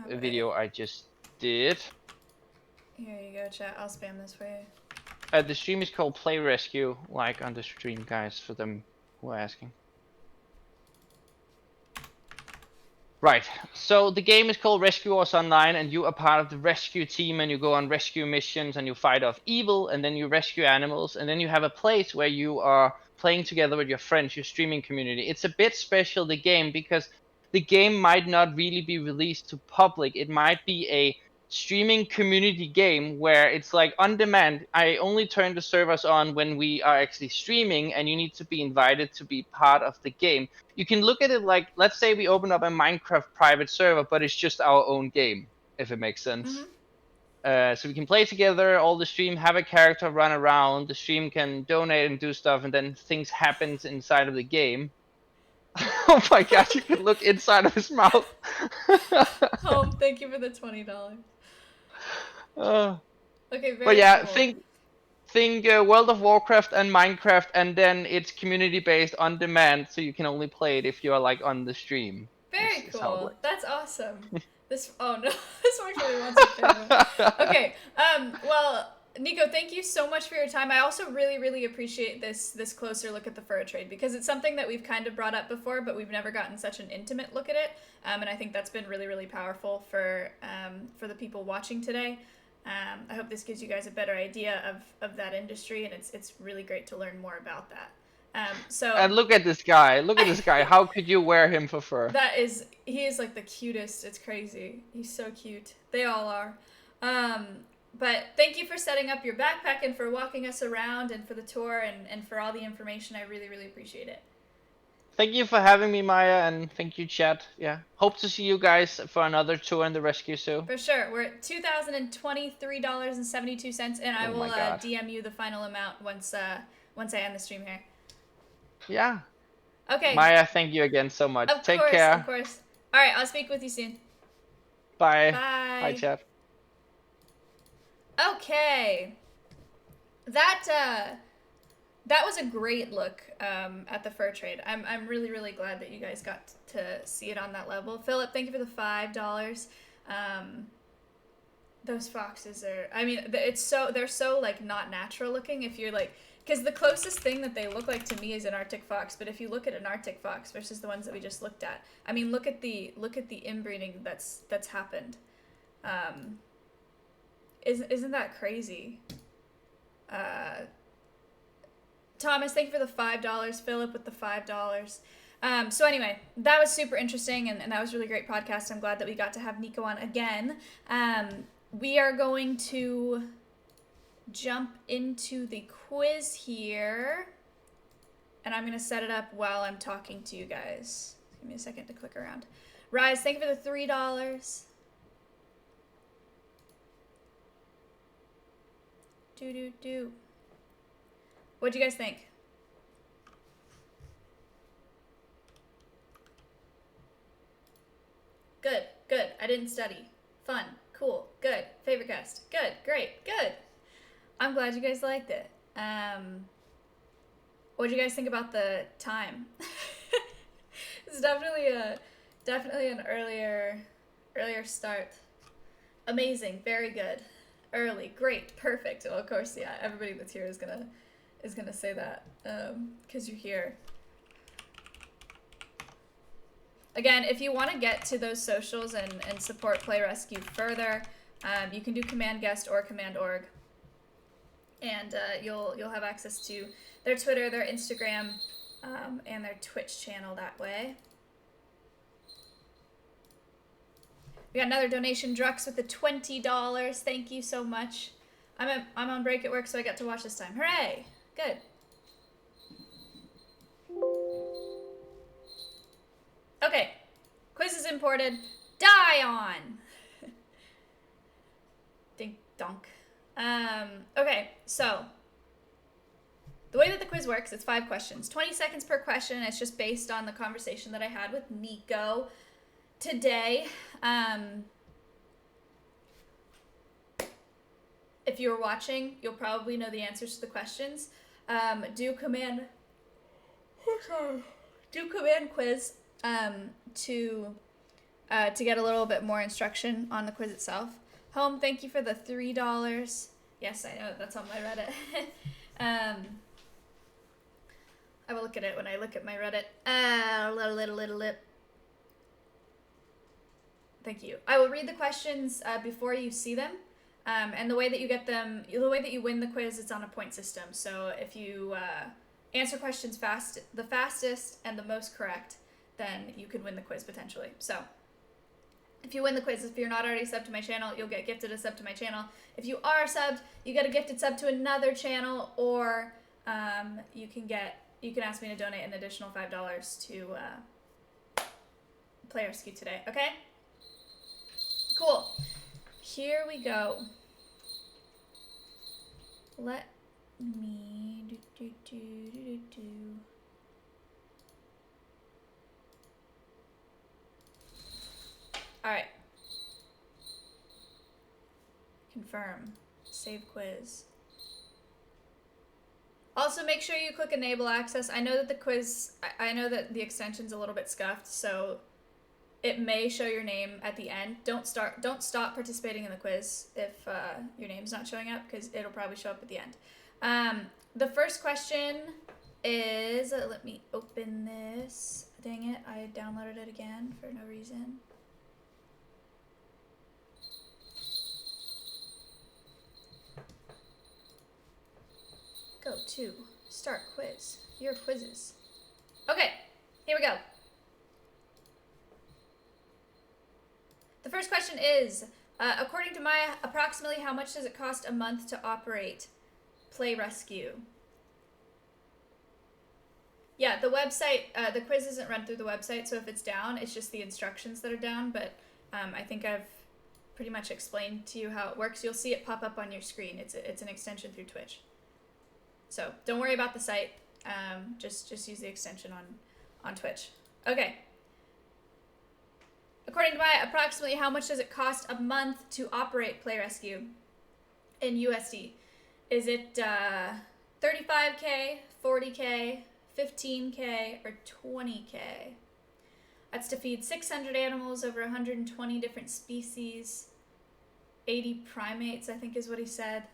video I just did. Here you go, chat. I'll spam this for you. The stream is called Play Rescue, like on the stream, guys, for them who are asking. Right, so the game is called Rescue Wars Online, and you are part of the rescue team, and you go on rescue missions, and you fight off evil, and then you rescue animals, and then you have a place where you are playing together with your friends, your streaming community. It's a bit special, the game, because the game might not really be released to public. It might be a streaming community game where it's like on demand. I only turn the servers on when we are actually streaming, and you need to be invited to be part of the game. You can look at it like, let's say we open up a Minecraft private server, but it's just our own game, if it makes sense. So we can play together, all the stream, have a character run around, the stream can donate and do stuff, and then things happens inside of the game. Oh my god, you can look inside of his mouth. Home, thank you for the $20. Okay, very But yeah, cool. think World of Warcraft and Minecraft, and then it's community based on demand, so you can only play it if you're like on the stream. Very cool. That's awesome. Oh no, this one really wants a camera. Okay, well, Niko, thank you so much for your time. I also really appreciate this closer look at the fur trade, because it's something that we've kind of brought up before, but we've never gotten such an intimate look at it. And I think that's been really powerful for the people watching today. I hope this gives you guys a better idea of that industry, and it's really great to learn more about that. And look at this guy. Look at this guy. How could you wear him for fur? He is like the cutest. It's crazy. He's so cute. They all are. But thank you for setting up your backpack and for walking us around and for the tour and for all the information. I really appreciate it. Thank you for having me, Maya, and thank you, chat. Yeah, hope to see you guys for another tour in the Rescue Zoo. For sure. We're at $2,023.72, and I will DM you the final amount once I end the stream here. Yeah. Okay. Maya, thank you again so much. Take care. Of course. All right, I'll speak with you soon. Bye. Bye. Bye, chat. Okay. That was a great look at the fur trade. I'm really, really glad that you guys got to see it on that level. Philip, thank you for the $5. Those foxes are, I mean, they're so like not natural looking. If you're like, because the closest thing that they look like to me is an Arctic fox, but if you look at an Arctic fox versus the ones that we just looked at, I mean, look at the inbreeding that's happened. Isn't that crazy? Thomas, thank you for the $5. Philip with the $5. So anyway, that was super interesting, and that was a really great podcast. I'm glad that we got to have Niko on again. We are going to jump into the quiz here, and I'm going to set it up while I'm talking to you guys. Give me a second to click around. Rise, thank you for the $3. Do. What'd you guys think? Good. I didn't study. Fun. Cool. Good. Favorite guest. Good. Great. Good. I'm glad you guys liked it. What'd you guys think about the time? It's definitely an earlier start. Amazing. Very good. Early. Great. Perfect. Well, of course, yeah. Everybody that's here is gonna say that because you're here. Again, if you want to get to those socials and support Play Rescue further, you can do command guest or command org, and you'll have access to their Twitter, their Instagram, and their Twitch channel that way. We got another donation, Drux with the $20. Thank you so much. I'm on break at work, so I got to watch this time. Hooray! Good. Okay. Quiz is imported. Die on! Dink donk. Okay, so the way that the quiz works, it's 5 questions. 20 seconds per question. It's just based on the conversation that I had with Niko today. If you were watching, you'll probably know the answers to the questions. Do command quiz to get a little bit more instruction on the quiz itself. Home, thank you for the $3. Yes, I know that's on my Reddit. I will look at it when I look at my Reddit. Little lip. Thank you. I will read the questions before you see them. And the way that you get them, the way that you win the quiz, it's on a point system. So if you answer questions the fastest and the most correct, then you could win the quiz potentially. So if you win the quiz, if you're not already subbed to my channel, you'll get gifted a sub to my channel. If you are subbed, you get a gifted sub to another channel, or you can ask me to donate an additional $5 to Play Rescue today. Okay? Cool. Here we go. Let me do. All right. Confirm. Save quiz. Also, make sure you click enable access. I know that the quiz, I know that the extension's a little bit scuffed, so it may show your name at the end. Don't stop participating in the quiz if your name's not showing up, because it'll probably show up at the end. The first question is, let me open this. Dang it, I downloaded it again for no reason. Go to start quiz. Your quizzes. Okay, here we go. The first question is, according to Maya, approximately how much does it cost a month to operate Play Rescue? Yeah, the website, the quiz isn't run through the website, so if it's down, it's just the instructions that are down, but I think I've pretty much explained to you how it works. You'll see it pop up on your screen. It's an extension through Twitch. So don't worry about the site. Just use the extension on Twitch. Okay. According to Maya, approximately how much does it cost a month to operate Play Rescue in USD? Is it 35k, 40k, 15k, or 20k? That's to feed 600 animals over 120 different species. 80 primates, I think is what he said.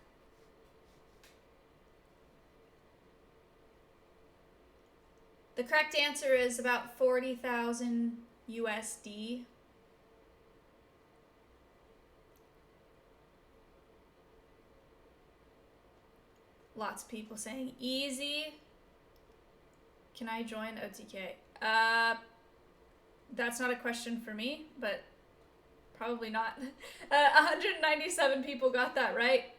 The correct answer is about 40,000 USD. Lots of people saying easy. Can I join OTK? That's not a question for me, but probably not. 197 people got that right.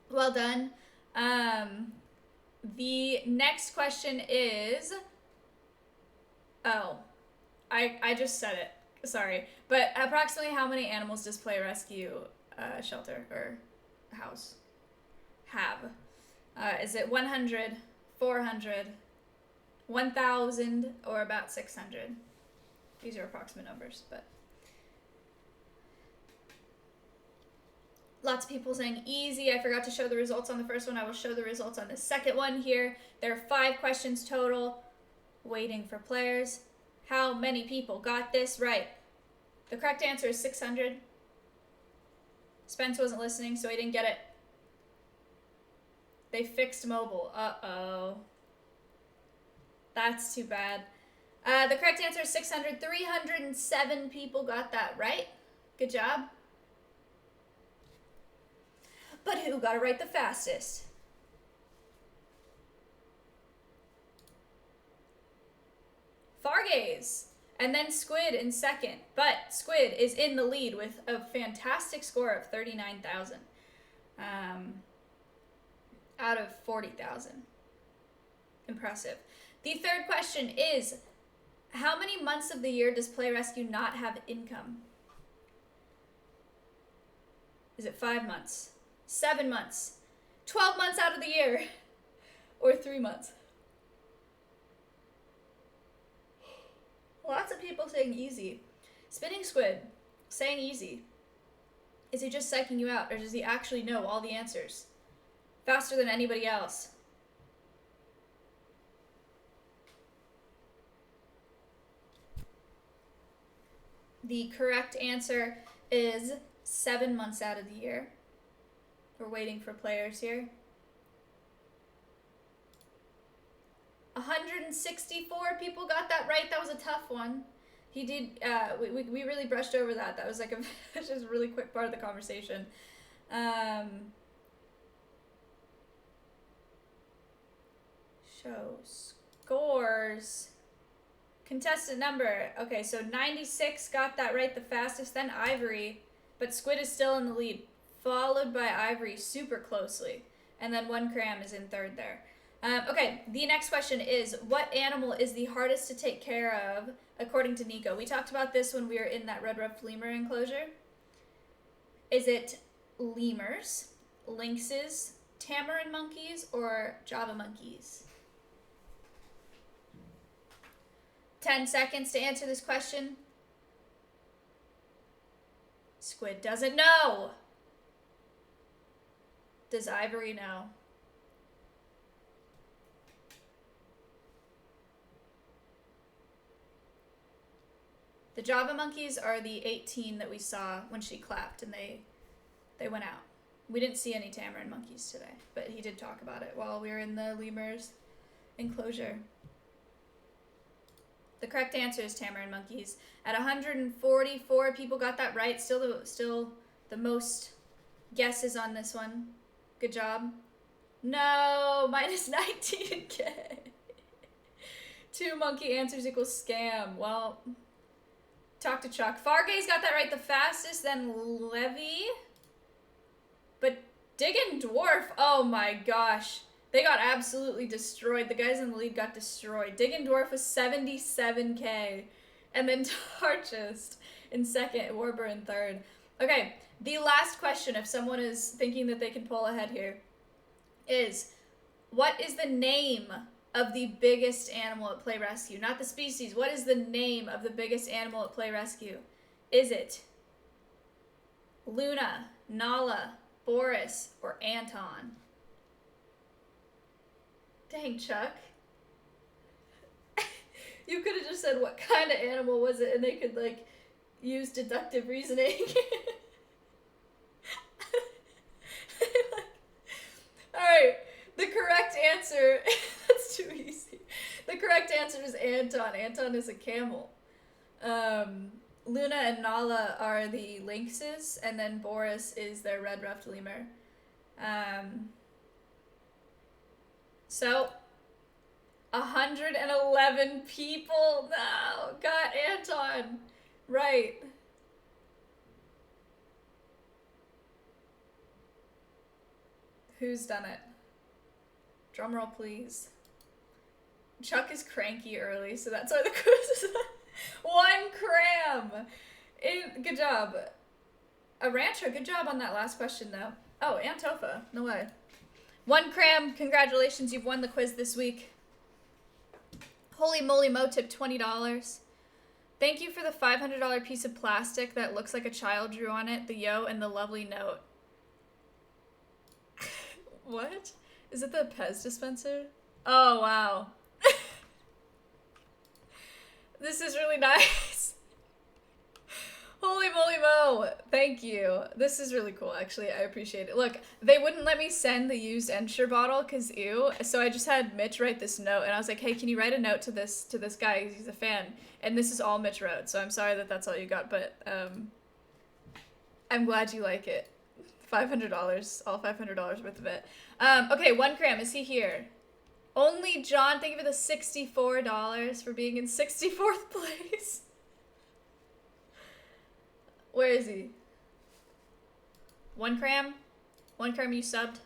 Well done. The next question is... Oh, I just said it. Sorry. But approximately how many animals does Play Rescue shelter or house have? Is it 100, 400, 1,000, or about 600? These are approximate numbers, but... Lots of people saying easy. I forgot to show the results on the first one. I will show the results on the second one here. There are 5 questions total. Waiting for players. How many people got this right? The correct answer is 600. Spence wasn't listening, so he didn't get it. They fixed mobile. Uh-oh. That's too bad. The correct answer is 600. 307 people got that right. Good job. But who got it right the fastest? Fargaze. And then Squid in second. But Squid is in the lead with a fantastic score of 39,000. Out of 40,000. Impressive. The third question is, how many months of the year does Play Rescue not have income? Is it 5 months? 7 months? 12 months out of the year? Or 3 months? Lots of people saying easy. Spinning Squid, saying easy. Is he just psyching you out, or does he actually know all the answers? Faster than anybody else. The correct answer is 7 months out of the year. We're waiting for players here. 164 people got that right. That was a tough one. He did, we really brushed over that. That was like a just a really quick part of the conversation. Show scores. Contestant number. Okay, so 96 got that right the fastest, then Ivory. But Squid is still in the lead, followed by Ivory super closely. And then 1cram is in third there. Okay, the next question is, what animal is the hardest to take care of, according to Niko? We talked about this when we were in that red-ruffed lemur enclosure. Is it lemurs, lynxes, tamarin monkeys, or Java monkeys? 10 seconds to answer this question. Squid doesn't know. Does Ivory know? The Java monkeys are the 18 that we saw when she clapped and they went out. We didn't see any tamarin monkeys today, but he did talk about it while we were in the lemurs enclosure. The correct answer is tamarin monkeys. At 144 people got that right. Still the most guesses on this one. Good job. No, minus 19k. 2 monkey answers equals scam. Well, talk to Chuck. Fargaze got that right the fastest, then Levy. But Diggin' Dwarf, oh my gosh. They got absolutely destroyed. The guys in the lead got destroyed. Diggin' Dwarf was 77k. And then Tarchist in second, Warber in third. Okay, the last question, if someone is thinking that they can pull ahead here, is what is the name of the biggest animal at Play Rescue? Not the species. What is the name of the biggest animal at Play Rescue? Is it Luna, Nala, Boris, or Anton? Dang, Chuck. You could have just said what kind of animal was it, and they could, like, use deductive reasoning. Alright, the correct answer... That's too easy. The correct answer is Anton. Anton is a camel. Luna and Nala are the lynxes, and then Boris is their red-ruffed lemur. So, 111 people now got Anton right. Who's done it? Drumroll, please. Chuck is cranky early, so that's why the quiz is 1 cram. Good job. Arantra, good job on that last question, though. Oh, Antofa, no way. 1 cram, congratulations, you've won the quiz this week. Holy moly, Mo tip $20. Thank you for the $500 piece of plastic that looks like a child drew on it, the yo, and the lovely note. What? Is it the Pez dispenser? Oh, wow. This is really nice. Holy moly, Mo. Thank you. This is really cool, actually. I appreciate it. Look, they wouldn't let me send the used Ensure bottle because ew. So I just had Mitch write this note, and I was like, hey, can you write a note to this guy? He's a fan. And this is all Mitch wrote, so I'm sorry that that's all you got, but I'm glad you like it. $500, all $500 worth of it. Okay, 1 cram. Is he here? Only John, thank you for the $64 for being in 64th place. Where is he? 1 cram? 1 cram, you subbed?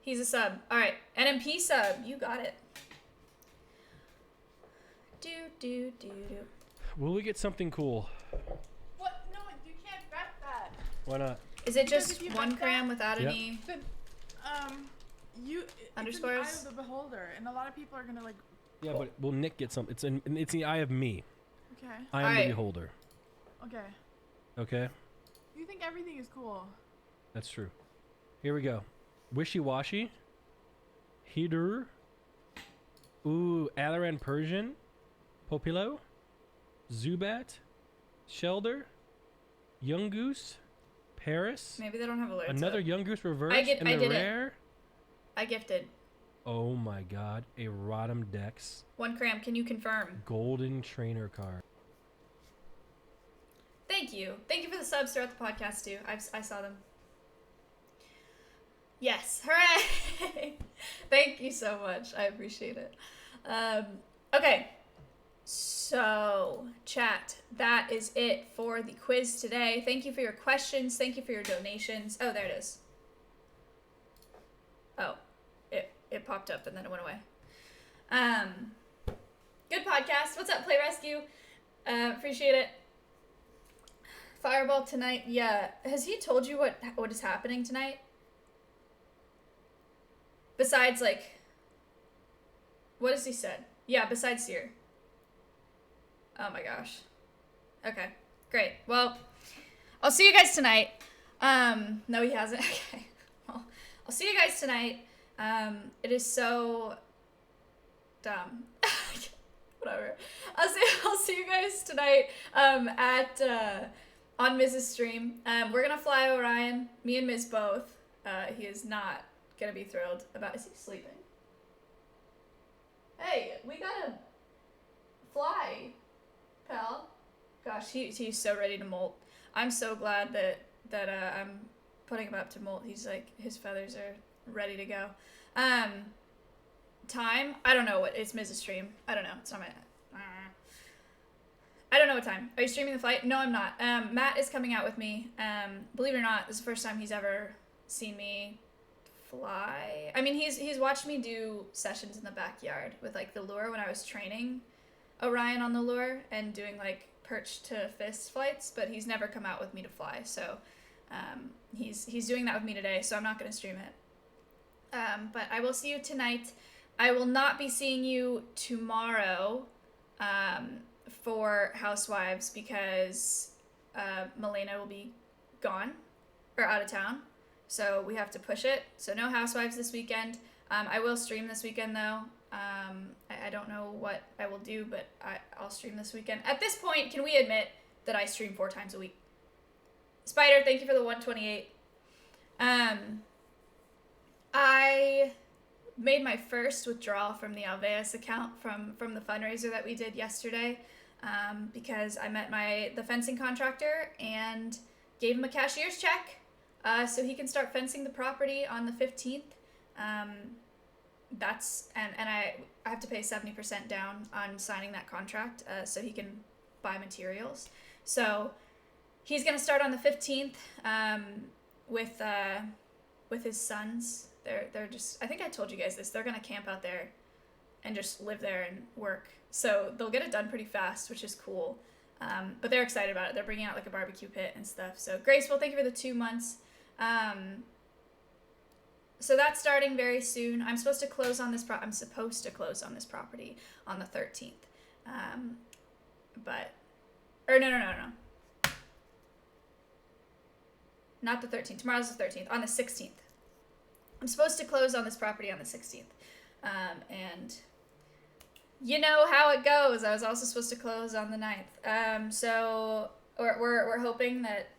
He's a sub. Alright, NMP sub. You got it. Do. Will we get something cool? What? No, you can't bet that. Why not? Is it Because just if you 1 bet cram that- without Yep. any... Then, it's Underscores? in the eye of the beholder, and a lot of people are gonna like. Yeah, but will Nick get something? It's in the eye of me. Okay. I am Alright. the beholder. Okay. Okay? You think everything is cool? That's true. Here we go. Wishy-washy. Heater. Ooh, Alaran Persian. Popilo. Zubat. Shelder. Young Goose. Paris. Maybe they don't have alerts. Another up. Young Goose reverse. I and did the it. rare. I gifted. Oh my god. A Rotom Dex. 1 cram, can you confirm? Golden Trainer card. Thank you. Thank you for the subs throughout the podcast, too. I saw them. Yes. Hooray! Thank you so much. I appreciate it. Okay. So, chat, that is it for the quiz today. Thank you for your questions. Thank you for your donations. Oh, there it is. Oh, it popped up and then it went away. Good podcast. What's up, Play Rescue? Appreciate it. Fireball tonight. Yeah. Has he told you what is happening tonight? Besides, like, what has he said? Yeah, besides Seer. Oh my gosh. Okay, great. Well, I'll see you guys tonight. No, he hasn't. Okay. Well, I'll see you guys tonight. It is so dumb. Whatever. I'll see you guys tonight on Miz's stream. We're gonna fly Orion, me and Miz both. He is not gonna be thrilled about. Is he sleeping? Hey, we gotta fly, pal. Gosh, he's so ready to molt. I'm so glad that I'm putting him up to molt. He's like, his feathers are ready to go. Time? I don't know what it's Miz's stream. I don't know. It's not my. I don't know what time. Are you streaming the flight? No, I'm not. Matt is coming out with me. Believe it or not, this is the first time he's ever seen me fly. I mean, he's watched me do sessions in the backyard with like the lure when I was training Orion on the lure and doing like perch to fist flights, but he's never come out with me to fly. So he's doing that with me today, so I'm not going to stream it. But I will see you tonight. I will not be seeing you tomorrow for Housewives because Milena will be gone. are out of town, so we have to push it. So no Housewives this weekend. I will stream this weekend though. I don't know what I will do, but I'll stream this weekend. At this point, can we admit that I stream 4 times a week? Spider, thank you for the 128. I made my first withdrawal from the Alveus account from the fundraiser that we did yesterday, because I met the fencing contractor and gave him a cashier's check, so he can start fencing the property on the 15th. And I have to pay 70% down on signing that contract, so he can buy materials. So he's gonna start on the 15th, with his sons. They're just, I think I told you guys this, they're gonna camp out there and just live there and work. So they'll get it done pretty fast, which is cool. But they're excited about it. They're bringing out like a barbecue pit and stuff. So Graceful, thank you for the 2 months. So that's starting very soon. I'm supposed to close on this property on the 13th. No. Not the 13th. Tomorrow's the 13th. On the 16th. I'm supposed to close on this property on the 16th. And you know how it goes. I was also supposed to close on the 9th. So we're hoping that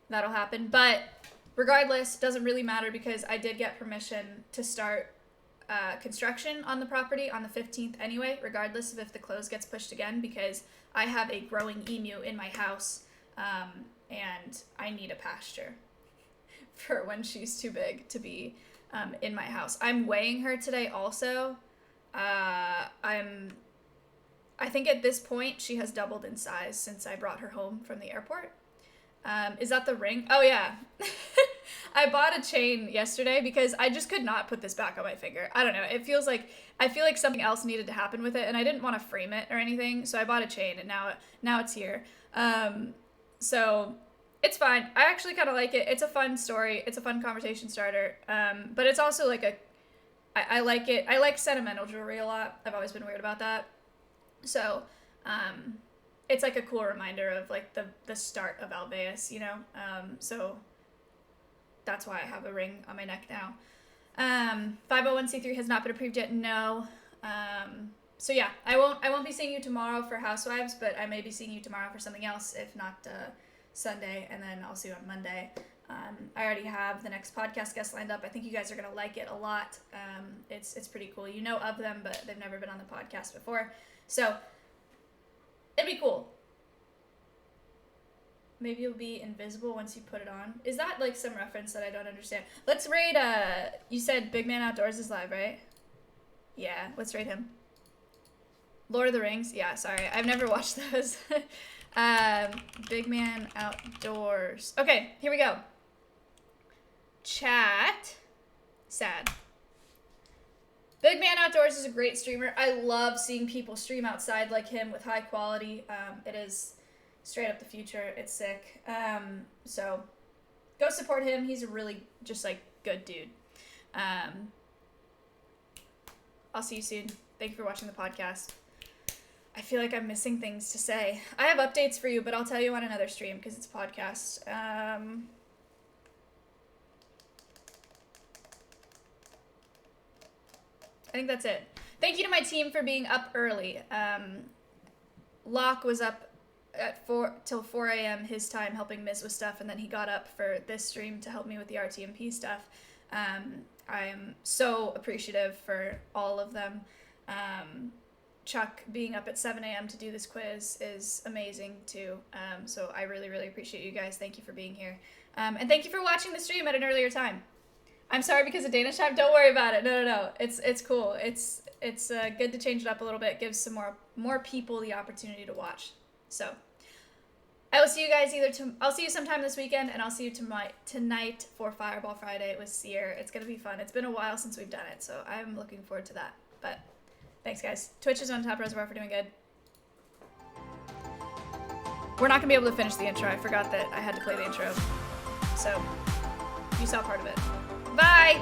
that'll happen. But regardless, doesn't really matter because I did get permission to start construction on the property on the 15th anyway, regardless of if the close gets pushed again, because I have a growing emu in my house, and I need a pasture for when she's too big to be in my house. I'm weighing her today also. I think at this point she has doubled in size since I brought her home from the airport. Is that the ring? Oh yeah. I bought a chain yesterday because I just could not put this back on my finger. I don't know. I feel like something else needed to happen with it, and I didn't want to frame it or anything, so I bought a chain, and now it's here. So it's fine. I actually kind of like it. It's a fun story. It's a fun conversation starter. But it's also like I like it. I like sentimental jewelry a lot. I've always been weird about that. So, it's like a cool reminder of like the start of Alveus, you know? So that's why I have a ring on my neck now. 501c3 has not been approved yet. No. So yeah, I won't be seeing you tomorrow for Housewives, but I may be seeing you tomorrow for something else, if not Sunday, and then I'll see you on Monday. I already have the next podcast guest lined up. I think you guys are gonna like it a lot. It's pretty cool. You know of them, but they've never been on the podcast before. So it'd be cool. Maybe you'll be invisible once you put it on. Is that like some reference that I don't understand? Let's raid, you said Big Man Outdoors is live, right? Yeah, let's raid him. Lord of the Rings? Yeah, sorry. I've never watched those. Big Man Outdoors. Okay, here we go. Chat. Sad. Big Man Outdoors is a great streamer. I love seeing people stream outside like him with high quality. It is straight up the future. It's sick. So go support him. He's a really just like good dude. I'll see you soon. Thank you for watching the podcast. I feel like I'm missing things to say. I have updates for you, but I'll tell you on another stream because it's a podcast. I think that's it. Thank you to my team for being up early. Locke was up at 4 a.m. his time helping Miz with stuff, and then he got up for this stream to help me with the RTMP stuff. I'm so appreciative for all of them. Chuck being up at 7 a.m. to do this quiz is amazing too. So I really, really appreciate you guys. Thank you for being here. And thank you for watching the stream at an earlier time. I'm sorry because of Danish time. Don't worry about it. No. It's cool. It's good to change it up a little bit. It gives some more people the opportunity to watch. So I will see you guys I'll see you sometime this weekend, and I'll see you tonight for Fireball Friday with Seer. It's gonna be fun. It's been a while since we've done it, so I'm looking forward to that. But thanks, guys. Twitch is on top. Reservoir for doing good. We're not gonna be able to finish the intro. I forgot that I had to play the intro. So you saw part of it. Bye!